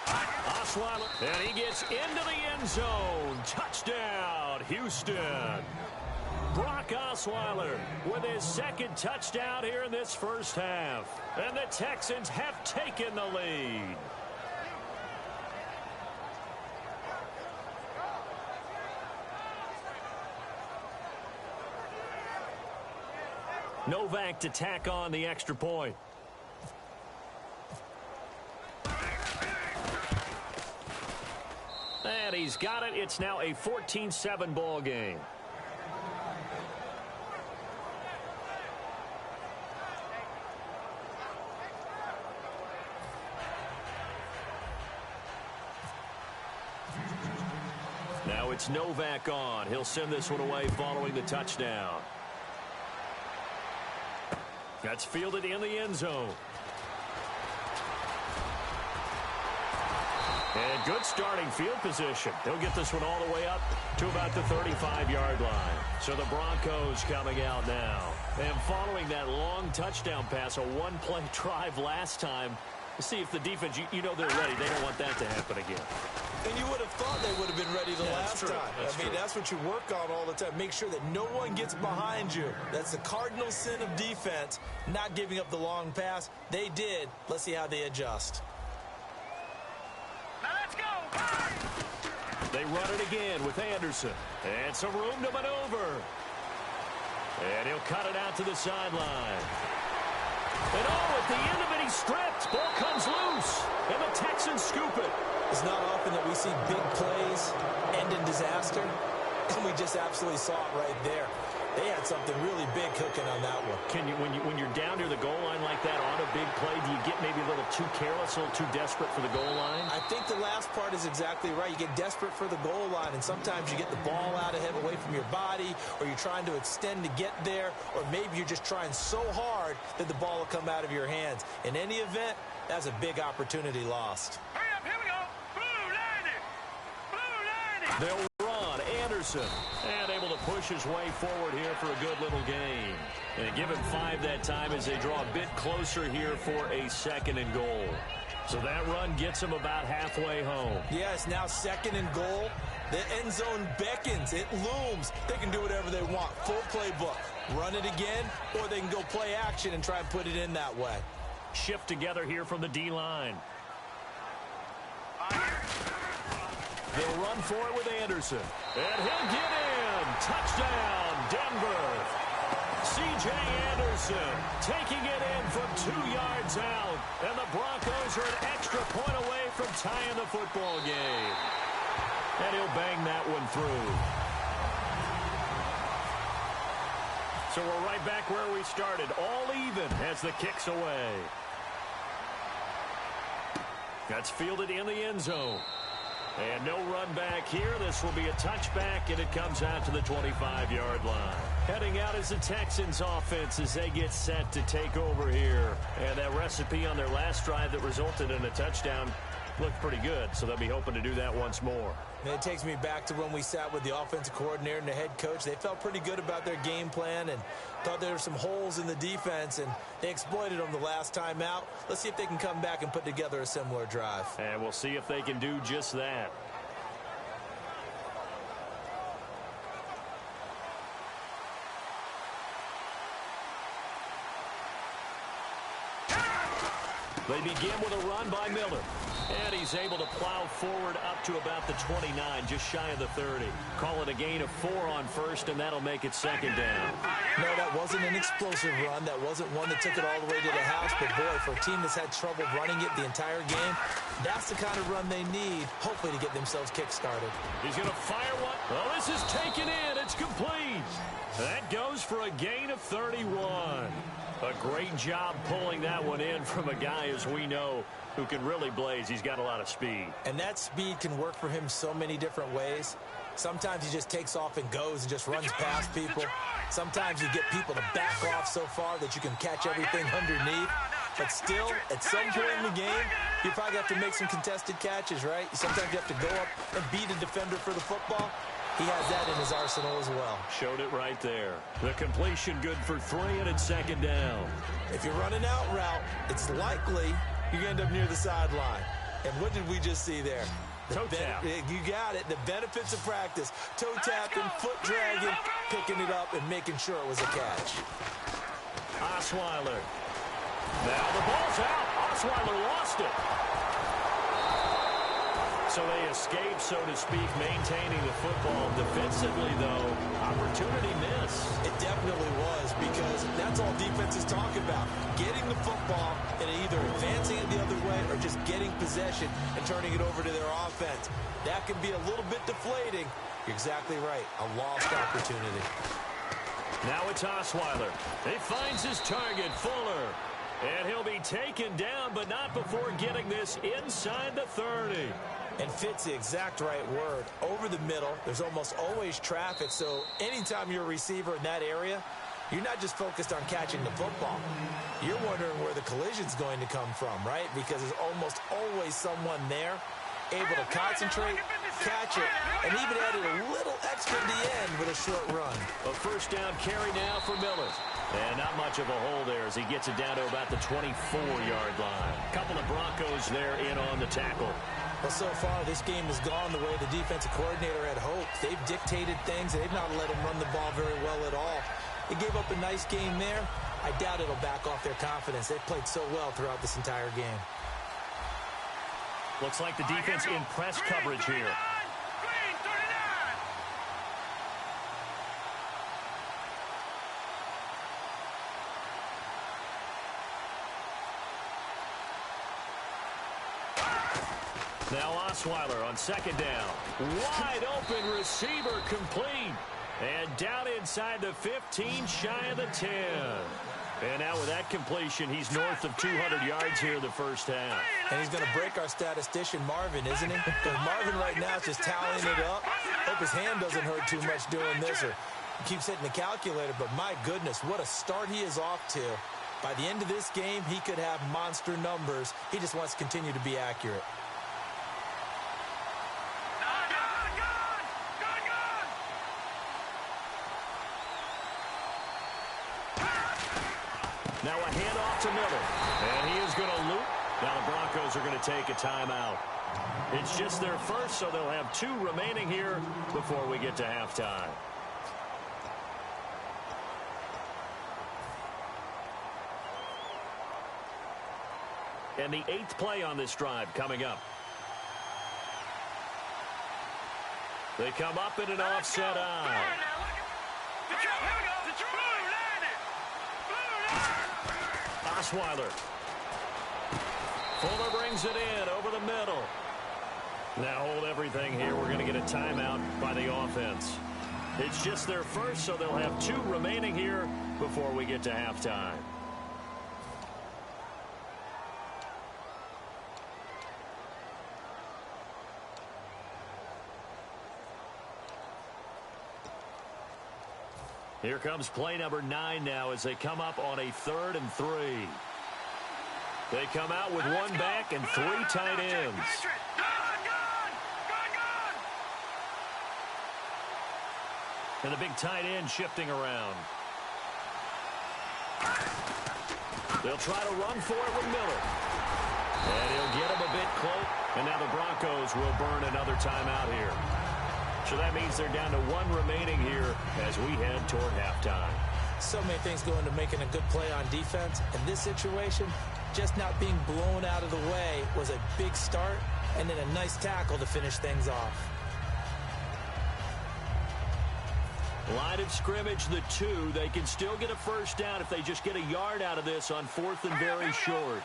Osweiler, and he gets into the end zone. Touchdown, Houston. Brock Osweiler with his second touchdown here in this first half. And the Texans have taken the lead. Novak to tack on the extra point. And he's got it. It's now a 14-7 ball game. Now it's Novak on. He'll send this one away following the touchdown. That's fielded in the end zone. And good starting field position. They'll get this one all the way up to about the 35-yard line. So the Broncos coming out now. And following that long touchdown pass, a one-play drive last time, to see if the defense, you know they're ready. They don't want that to happen again. And you would have thought they would have been ready the last time. I mean, that's what you work on all the time. Make sure that no one gets behind you. That's the cardinal sin of defense, not giving up the long pass. They did. Let's see how they adjust. Now let's go. They run it again with Anderson. And some room to maneuver. And he'll cut it out to the sideline. And at the end of it, he's stripped. Ball comes loose. And the Texans scoop it. It's not often that we see big plays end in disaster. And we just absolutely saw it right there. They had something really big cooking on that one. Can you, when you're down near the goal line like that on a big play, do you get maybe a little too careless, a little too desperate for the goal line? I think the last part is exactly right. You get desperate for the goal line, and sometimes you get the ball out ahead away from your body, or you're trying to extend to get there, or maybe you're just trying so hard that the ball will come out of your hands. In any event, that's a big opportunity lost. Hurry up, here we go. Blue 90. Blue 90. They'll run. Anderson. And able to push his way forward here for a good little gain. And give him 5 that time as they draw a bit closer here for a 2nd and goal. So that run gets him about halfway home. Yeah, it's now 2nd and goal. The end zone beckons. It looms. They can do whatever they want. Full playbook. Run it again, or they can go play action and try and put it in that way. Shift together here from the D-line. They'll run for it with Anderson. And he'll get in. Touchdown, Denver. C.J. Anderson taking it in from 2 yards out. And the Broncos are an extra point away from tying the football game. And he'll bang that one through. So we're right back where we started. All even as the kick's away. That's fielded in the end zone. And no run back here. This will be a touchback, and it comes out to the 25-yard line. Heading out is the Texans offense as they get set to take over here. And that recipe on their last drive that resulted in a touchdown looked pretty good, so they'll be hoping to do that once more. And it takes me back to when we sat with the offensive coordinator and the head coach. They felt pretty good about their game plan and thought there were some holes in the defense, and they exploited them the last time out. Let's see if they can come back and put together a similar drive. And we'll see if they can do just that. They begin with a run by Miller. And he's able to plow forward up to about the 29, just shy of the 30. Call it a gain of 4 on first, and that'll make it 2nd down. No, that wasn't an explosive run. That wasn't one that took it all the way to the house. But, boy, for a team that's had trouble running it the entire game, that's the kind of run they need, hopefully, to get themselves kick-started. He's going to fire one. Oh, this is taken in. It's complete. That goes for a gain of 31. A great job pulling that one in from a guy, as we know, who can really blaze. He's got a lot of speed. And that speed can work for him so many different ways. Sometimes he just takes off and goes and just runs past people. Sometimes you get people to back off so far that you can catch everything underneath. But still, at some point in the game, you probably have to make some contested catches, right? Sometimes you have to go up and beat a defender for the football. He has that in his arsenal as well. Showed it right there. The completion good for 3, and it's 2nd down. If you're running out route, it's likely you're going to end up near the sideline. And what did we just see there? Toe tap. You got it. The benefits of practice. Toe tapping, foot dragging, picking it up, and making sure it was a catch. Osweiler. Now the ball's out. Osweiler lost it. So they escape, so to speak, maintaining the football. Defensively, though, opportunity miss. It definitely was, because that's all defenses talk about. Getting the football and either advancing it the other way or just getting possession and turning it over to their offense. That can be a little bit deflating. You're exactly right. A lost opportunity. Now it's Osweiler. He finds his target, Fuller. And he'll be taken down, but not before getting this inside the 30. And fits the exact right word. Over the middle, there's almost always traffic, so anytime you're a receiver in that area, you're not just focused on catching the football. You're wondering where the collision's going to come from, right? Because there's almost always someone there able to concentrate, catch it, and even added a little extra at the end with a short run. A 1st down carry now for Miller. And not much of a hole there as he gets it down to about the 24-yard line. A couple of Broncos there in on the tackle. Well, so far, this game has gone the way the defensive coordinator had hoped. They've dictated things. They've not let him run the ball very well at all. They gave up a nice game there. I doubt it'll back off their confidence. They've played so well throughout this entire game. Looks like the defense in press coverage here. Now Osweiler on 2nd down. Wide open receiver complete. And down inside the 15, shy of the 10. And now with that completion, he's north of 200 yards here in the 1st half. And he's going to break our statistician, Marvin, isn't he? Because Marvin right now is just tallying it up. Hope his hand doesn't hurt too much doing this, or he keeps hitting the calculator. But my goodness, what a start he is off to. By the end of this game, he could have monster numbers. He just wants to continue to be accurate. Now a handoff to Miller. And he is going to loop. Now the Broncos are going to take a timeout. It's just their first, so they'll have 2 remaining here before we get to halftime. And the 8th play on this drive coming up. They come up in an offset eye. Osweiler. Fuller brings it in over the middle. Now hold everything here. We're going to get a timeout by the offense. It's just their first, so they'll have 2 remaining here before we get to halftime. Here comes play number 9 now as they come up on a 3rd and 3. They come out with 1 back and 3 tight ends. And the big tight end shifting around. They'll try to run for it with Miller. And he'll get him a bit close. And now the Broncos will burn another timeout here. So that means they're down to 1 remaining here as we head toward halftime. So many things go into making a good play on defense. In this situation, just not being blown out of the way was a big start, and then a nice tackle to finish things off. Line of scrimmage, the 2. They can still get a 1st down if they just get a yard out of this on 4th and very short.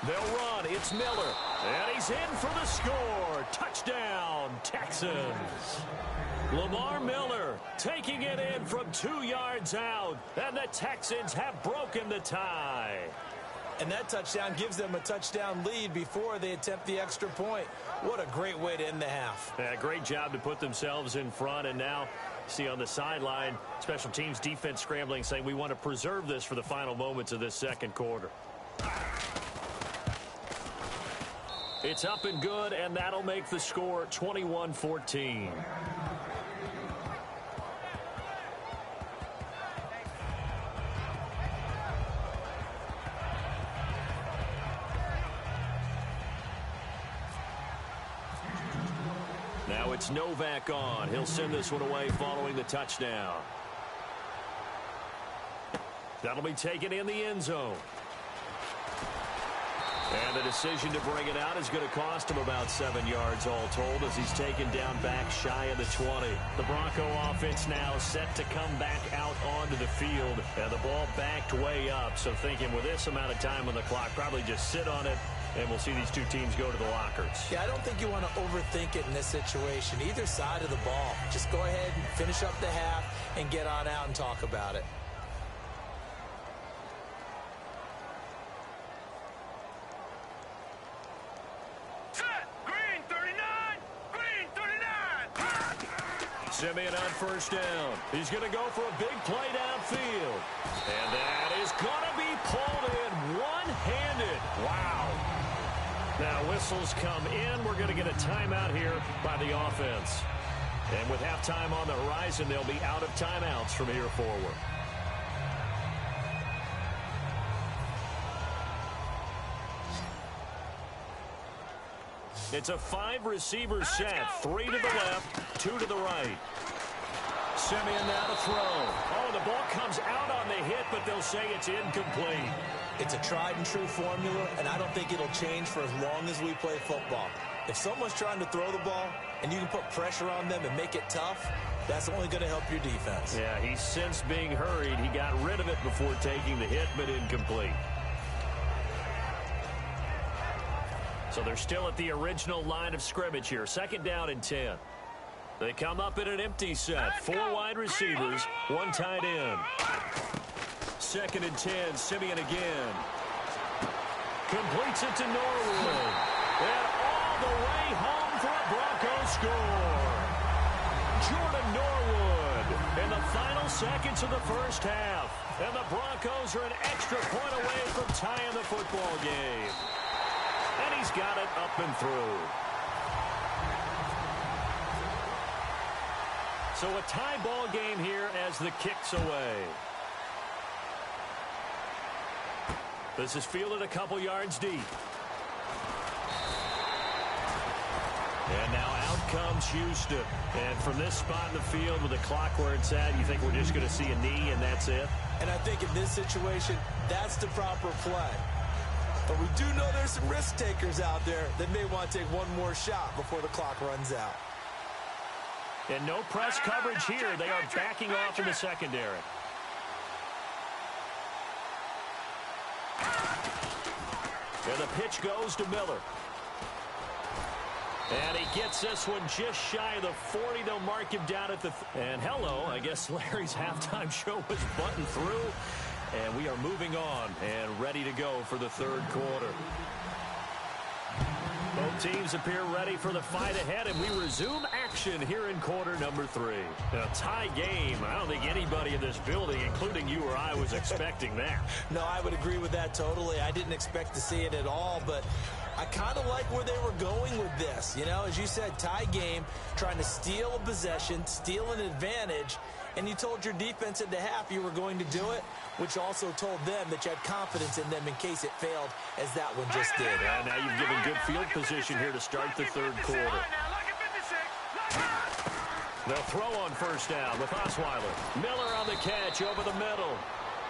They'll run. It's Miller. And he's in for the score. Touchdown, Texans. Lamar Miller taking it in from 2 yards out. And the Texans have broken the tie. And that touchdown gives them a touchdown lead before they attempt the extra point. What a great way to end the half. Yeah, great job to put themselves in front. And now, see on the sideline, special teams defense scrambling, saying we want to preserve this for the final moments of this second quarter. It's up and good, and that'll make the score 21-14. Now it's Novak on. He'll send this one away following the touchdown. That'll be taken in the end zone. And the decision to bring it out is going to cost him about 7 yards all told as he's taken down back shy of the 20. The Bronco offense now set to come back out onto the field. And the ball backed way up. So thinking with this amount of time on the clock, probably just sit on it. And we'll see these two teams go to the lockers. Yeah, I don't think you want to overthink it in this situation. Either side of the ball. Just go ahead and finish up the half and get on out and talk about it. Simeon on first down. He's going to go for a big play downfield. And that is going to be pulled in one-handed. Wow. Now whistles come in. We're going to get a timeout here by the offense. And with halftime on the horizon, they'll be out of timeouts from here forward. It's a 5-receiver set. 3 to the left, 2 to the right. Simeon now to throw. Oh, the ball comes out on the hit, but they'll say it's incomplete. It's a tried-and-true formula, and I don't think it'll change for as long as we play football. If someone's trying to throw the ball and you can put pressure on them and make it tough, that's only going to help your defense. Yeah, he's since being hurried. He got rid of it before taking the hit, but incomplete. So they're still at the original line of scrimmage here. 2nd down and 10. They come up in an empty set. 4 wide receivers, 1 tight end. 2nd and 10, Simeon again. Completes it to Norwood. And all the way home for a Broncos score. Jordan Norwood in the final seconds of the first half. And the Broncos are an extra point away from tying the football game. And he's got it up and through. So a tie ball game here as the kick's away. This is fielded a couple yards deep. And now out comes Houston. And from this spot in the field with the clock where it's at, you think we're just going to see a knee and that's it? And I think in this situation, that's the proper play. But we do know there's some risk takers out there that may want to take one more shot before the clock runs out. And no press coverage here. They are backing off in the secondary. And the pitch goes to Miller. And he gets this one just shy of the 40. They'll mark him down at the... And hello, I guess Larry's halftime show was buttoned through. And we are moving on and ready to go for the 3rd quarter. Both teams appear ready for the fight ahead, and we resume action here in quarter number 3. A tie game. I don't think anybody in this building, including you or I, was expecting that. No, I would agree with that totally. I didn't expect to see it at all, but I kind of like where they were going with this. You know, as you said, tie game, trying to steal a possession, steal an advantage, and you told your defense at the half you were going to do it, which also told them that you had confidence in them in case it failed, as that one just did. And now you've given good field position here to start the 3rd quarter. They'll throw on first down with Osweiler. Miller on the catch over the middle.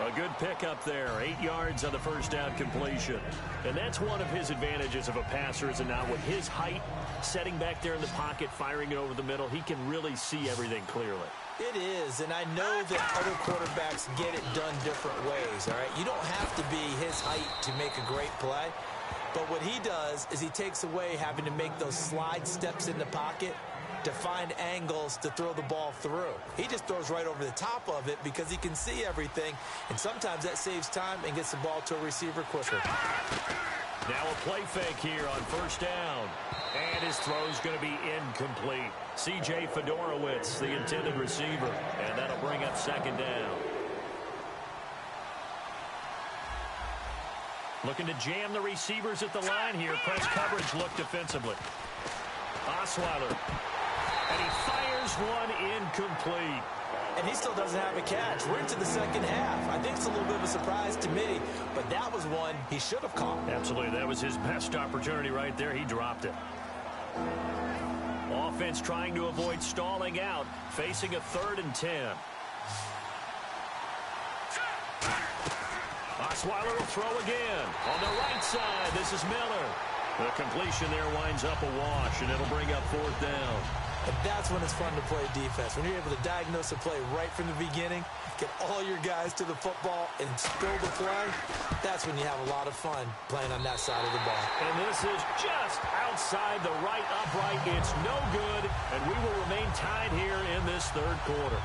A good pickup there. 8 yards on the first down completion. And that's one of his advantages of a passer, is it not? With his height, setting back there in the pocket, firing it over the middle, he can really see everything clearly. It is, and I know that other quarterbacks get it done different ways, all right? You don't have to be his height to make a great play. But what he does is he takes away having to make those slide steps in the pocket to find angles to throw the ball through. He just throws right over the top of it because he can see everything, and sometimes that saves time and gets the ball to a receiver quicker. Now a play fake here on first down. And his throw's going to be incomplete. C.J. Fedorowicz, the intended receiver, and that'll bring up second down. Looking to jam the receivers at the line here. Press coverage look defensively. Osweiler. And he fires one incomplete. And he still doesn't have a catch. We're into the second half. I think it's a little bit of a surprise to me, but that was one he should have caught. Absolutely. That was his best opportunity right there. He dropped it. Offense trying to avoid stalling out, facing a 3rd and 10. Osweiler will throw again. On the right side, this is Miller. The completion there winds up a wash, and it'll bring up 4th down. And that's when it's fun to play defense. When you're able to diagnose a play right from the beginning, get all your guys to the football and spill the play, that's when you have a lot of fun playing on that side of the ball. And this is just outside the right upright. It's no good, and we will remain tied here in this 3rd quarter.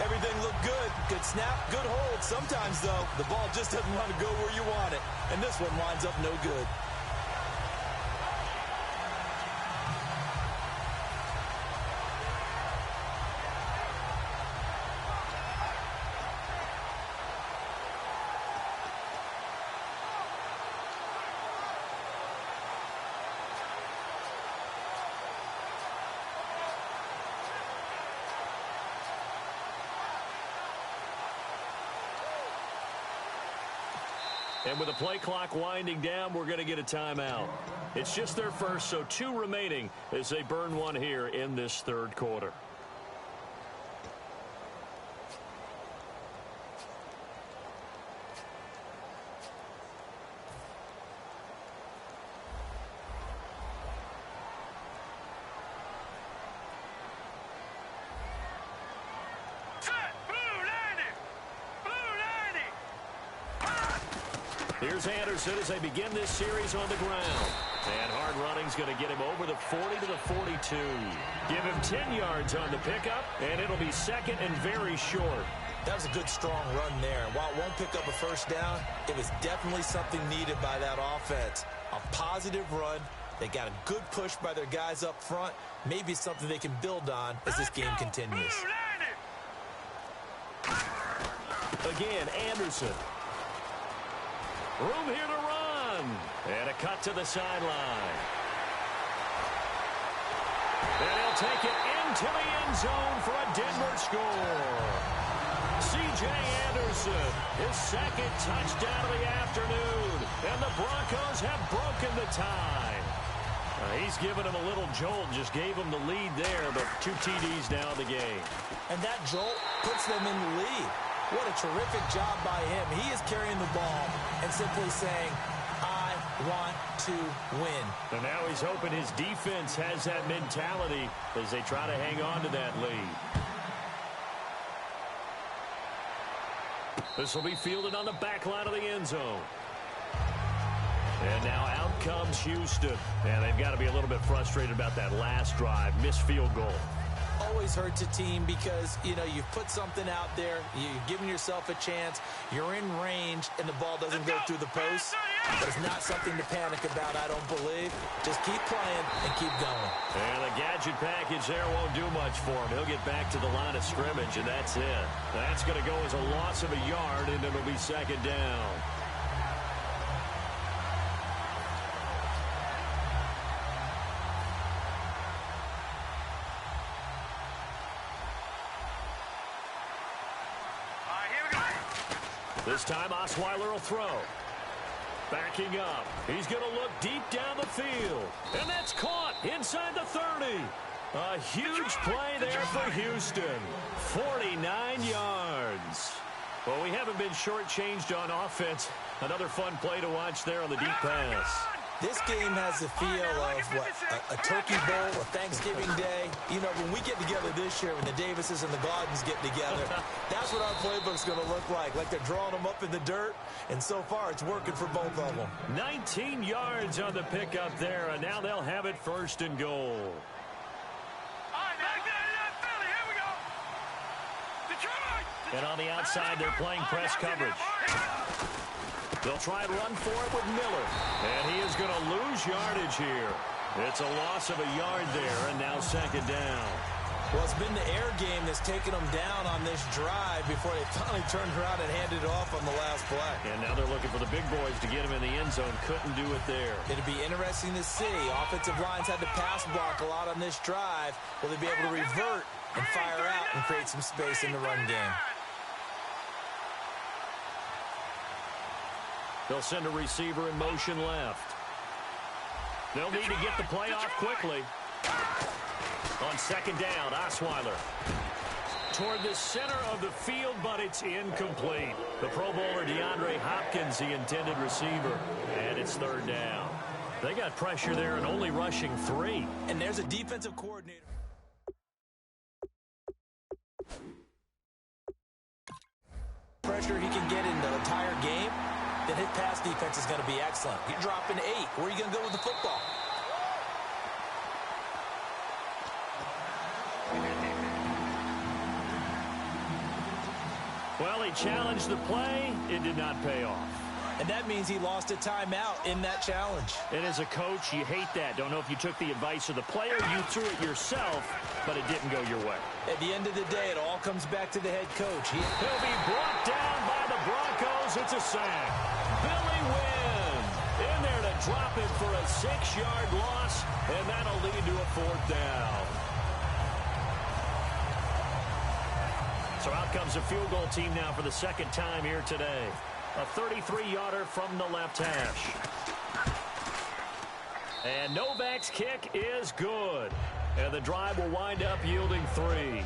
Everything looked good. Good snap, good hold. Sometimes, though, the ball just doesn't want to go where you want it. And this one winds up no good. And with the play clock winding down, we're going to get a timeout. It's just their first, so 2 remaining as they burn one here in this 3rd quarter. Here's Anderson as they begin this series on the ground. And hard running's going to get him over the 40 to the 42. Give him 10 yards on the pickup, and it'll be 2nd and very short. That was a good, strong run there. While it won't pick up a first down, it was definitely something needed by that offense. A positive run. They got a good push by their guys up front. Maybe something they can build on as this game continues. Again, Anderson. Room here to run. And a cut to the sideline. And he'll take it into the end zone for a Denver score. C.J. Anderson, his 2nd touchdown of the afternoon. And the Broncos have broken the tie. He's given him a little jolt, just gave him the lead there, but 2 TDs now in the game. And that jolt puts them in the lead. What a terrific job by him. He is carrying the ball and simply saying, I want to win. And now he's hoping his defense has that mentality as they try to hang on to that lead. This will be fielded on the back line of the end zone. And now out comes Houston. And they've got to be a little bit frustrated about that last drive. Missed field goal. Always hurts a team because, you know, you've put something out there, you've given yourself a chance, you're in range, and the ball doesn't go through the post. But it's not something to panic about, I don't believe. Just keep playing and keep going. And the gadget package there won't do much for him. He'll get back to the line of scrimmage, and that's it. That's going to go as a loss of a yard, and it'll be 2nd down. This time, Osweiler will throw. Backing up. He's going to look deep down the field. And that's caught inside the 30. A huge play there for Houston. 49 yards. Well, we haven't been shortchanged on offense. Another fun play to watch there on the deep pass. This game has the feel of, what, a turkey bowl, a Thanksgiving day. You know, when we get together this year, when the Davises and the Gardens get together, that's what our playbook's going to look like they're drawing them up in the dirt, and so far it's working for both of them. 19 yards on the pickup there, and now they'll have it 1st and goal. And on the outside, they're playing press coverage. They'll try and run for it with Miller. And he is going to lose yardage here. It's a loss of a yard there, and now 2nd down. Well, it's been the air game that's taken them down on this drive before they finally turned around and handed it off on the last play. And now they're looking for the big boys to get him in the end zone. Couldn't do it there. It'd be interesting to see. Offensive lines had to pass block a lot on this drive. Will they be able to revert and fire out and create some space in the run game? They'll send a receiver in motion left. They'll need to get the play off quickly. On 2nd down, Osweiler. Toward the center of the field, but it's incomplete. The Pro Bowler DeAndre Hopkins, the intended receiver. And it's 3rd down. They got pressure there and only rushing 3. And there's a defensive coordinator. Pressure he can get in the entire game, then his pass defense is going to be excellent. You're dropping 8. Where are you going to go with the football? Well, he challenged the play. It did not pay off. And that means he lost a timeout in that challenge. And as a coach, you hate that. Don't know if you took the advice of the player, you threw it yourself, but it didn't go your way. At the end of the day, it all comes back to the head coach. He'll be brought down by the Broncos. It's a sack. Billy Wynn in there to drop it for a 6-yard loss, and that'll lead to a 4th down. So out comes a field goal team now for the 2nd time here today. A 33-yarder from the left hash. And Novak's kick is good. And the drive will wind up yielding 3.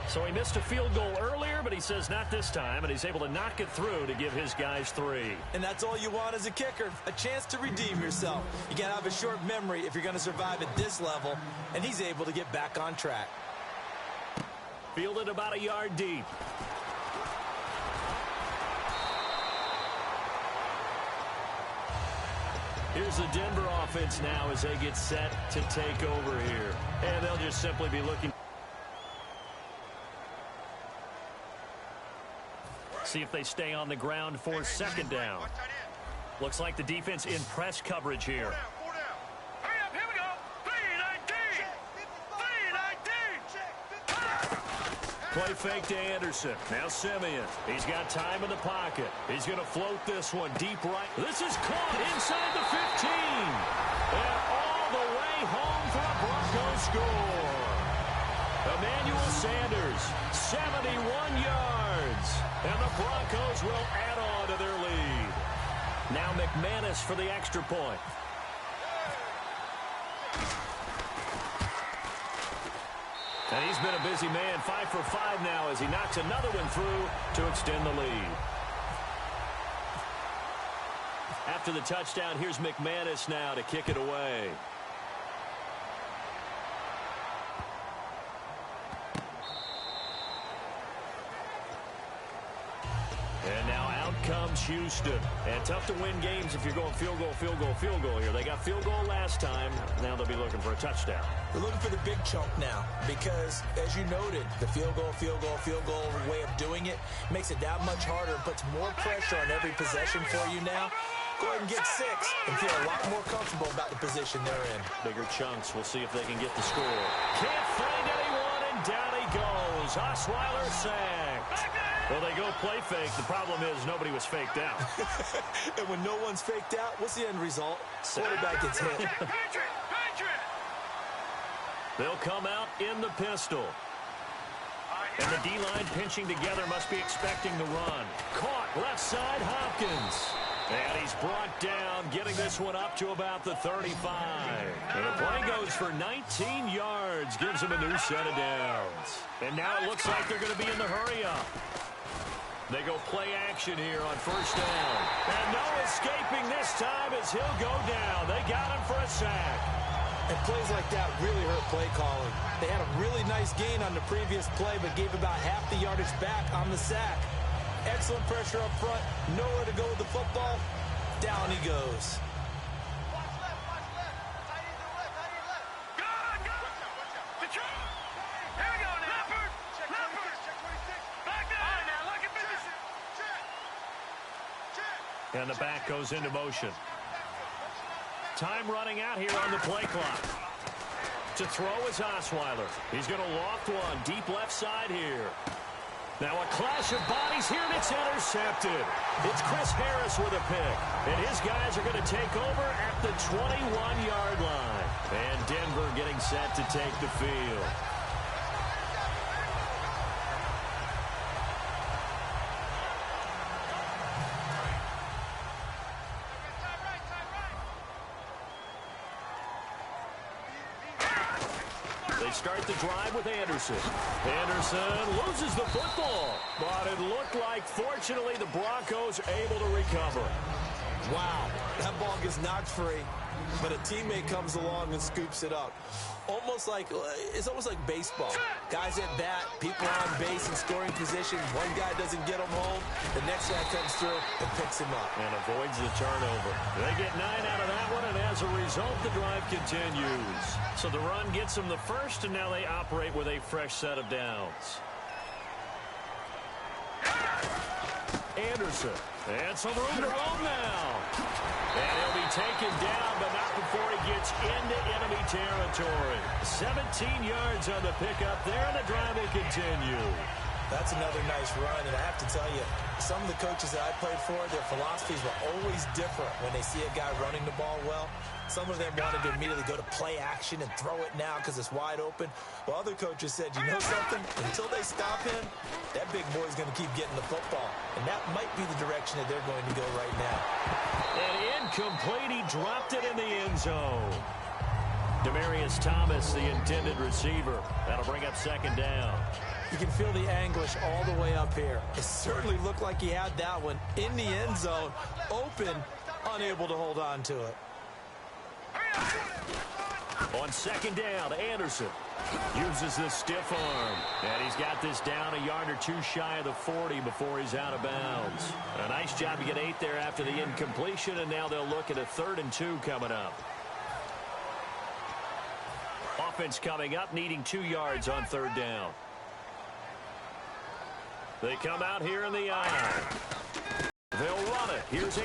So he missed a field goal earlier, but he says not this time, and he's able to knock it through to give his guys 3. And that's all you want as a kicker, a chance to redeem yourself. You got to have a short memory if you're going to survive at this level, and he's able to get back on track. Fielded about a yard deep. Here's the Denver offense now as they get set to take over here. And they'll just simply be looking. See if they stay on the ground for 2nd down. Looks like the defense in press coverage here. Play fake to Anderson. Now Simeon. He's got time in the pocket. He's going to float this one deep right. This is caught inside the 15. And all the way home for a Broncos score. Emmanuel Sanders, 71 yards. And the Broncos will add on to their lead. Now McManus for the extra point. And he's been a busy man, 5 for 5 now as he knocks another one through to extend the lead. After the touchdown, here's McManus now to kick it away. And now out comes Houston. And tough to win games if you're going field goal, field goal, field goal here. They got field goal last time. Now they'll be looking for a touchdown. They're looking for the big chunk now because, as you noted, the field goal way of doing it makes it that much harder and puts more pressure on every possession for you now. Go ahead and get 6 and feel a lot more comfortable about the position they're in. Bigger chunks. We'll see if they can get the score. Can't find anyone, and down he goes. Osweiler sacked. Well, they go play fake. The problem is nobody was faked out. And when no one's faked out, what's the end result? Quarterback gets hit. They'll come out in the pistol. And the D-line pinching together must be expecting the run. Caught left side, Hopkins. And he's brought down, getting this one up to about the 35. And the play goes for 19 yards, gives him a new set of downs. And now it looks like they're going to be in the hurry-up. They go play action here on first down. And no escaping this time as he'll go down. They got him for a sack. And plays like that really hurt play calling. They had a really nice gain on the previous play, but gave about half the yardage back on the sack. Excellent pressure up front. Nowhere to go with the football. Down he goes. Watch left, watch left. Tight end to the left, tight end left. Go, go. Watch out. Control. Here we go now. Leopard. Check 26, check 26. Back down. All right, now, look at 56. Check. Check. And the back goes into motion. Time running out here on the play clock. To throw is Osweiler. He's going to loft one deep left side here. Now a clash of bodies here, and it's intercepted. It's Chris Harris with a pick. And his guys are going to take over at the 21-yard line. And Denver getting set to take the field. They start the drive with Anderson. Anderson loses the football, but it looked like, fortunately, the Broncos able to recover. Wow, that ball gets knocked free, but a teammate comes along and scoops it up. It's almost like baseball. Guys at bat, people are on base in scoring position. One guy doesn't get him home. The next guy comes through and picks him up. And avoids the turnover. They get 9 out of that one, and as a result, the drive continues. So the run gets them the first, and now they operate with a fresh set of downs. Anderson. And some room to roam now. And he'll be taken down, but not before he gets into enemy territory. 17 yards on the pickup there, and the drive will continue. That's another nice run, and I have to tell you, some of the coaches that I played for, their philosophies were always different when they see a guy running the ball well. Some of them wanted to immediately go to play action and throw it now because it's wide open. While other coaches said, you know something? Until they stop him, that big boy's going to keep getting the football. And that might be the direction that they're going to go right now. And incomplete. He dropped it in the end zone. Demarius Thomas, the intended receiver. That'll bring up second down. You can feel the anguish all the way up here. It certainly looked like he had that one in the end zone, open, unable to hold on to it. On second down, Anderson uses the stiff arm. And he's got this down a yard or two shy of the 40 before he's out of bounds. A nice job to get 8 there after the incompletion, and now they'll look at a 3rd and 2 coming up. Offense coming up, needing 2 yards on 3rd down. They come out here in the eye. They'll run it. Here's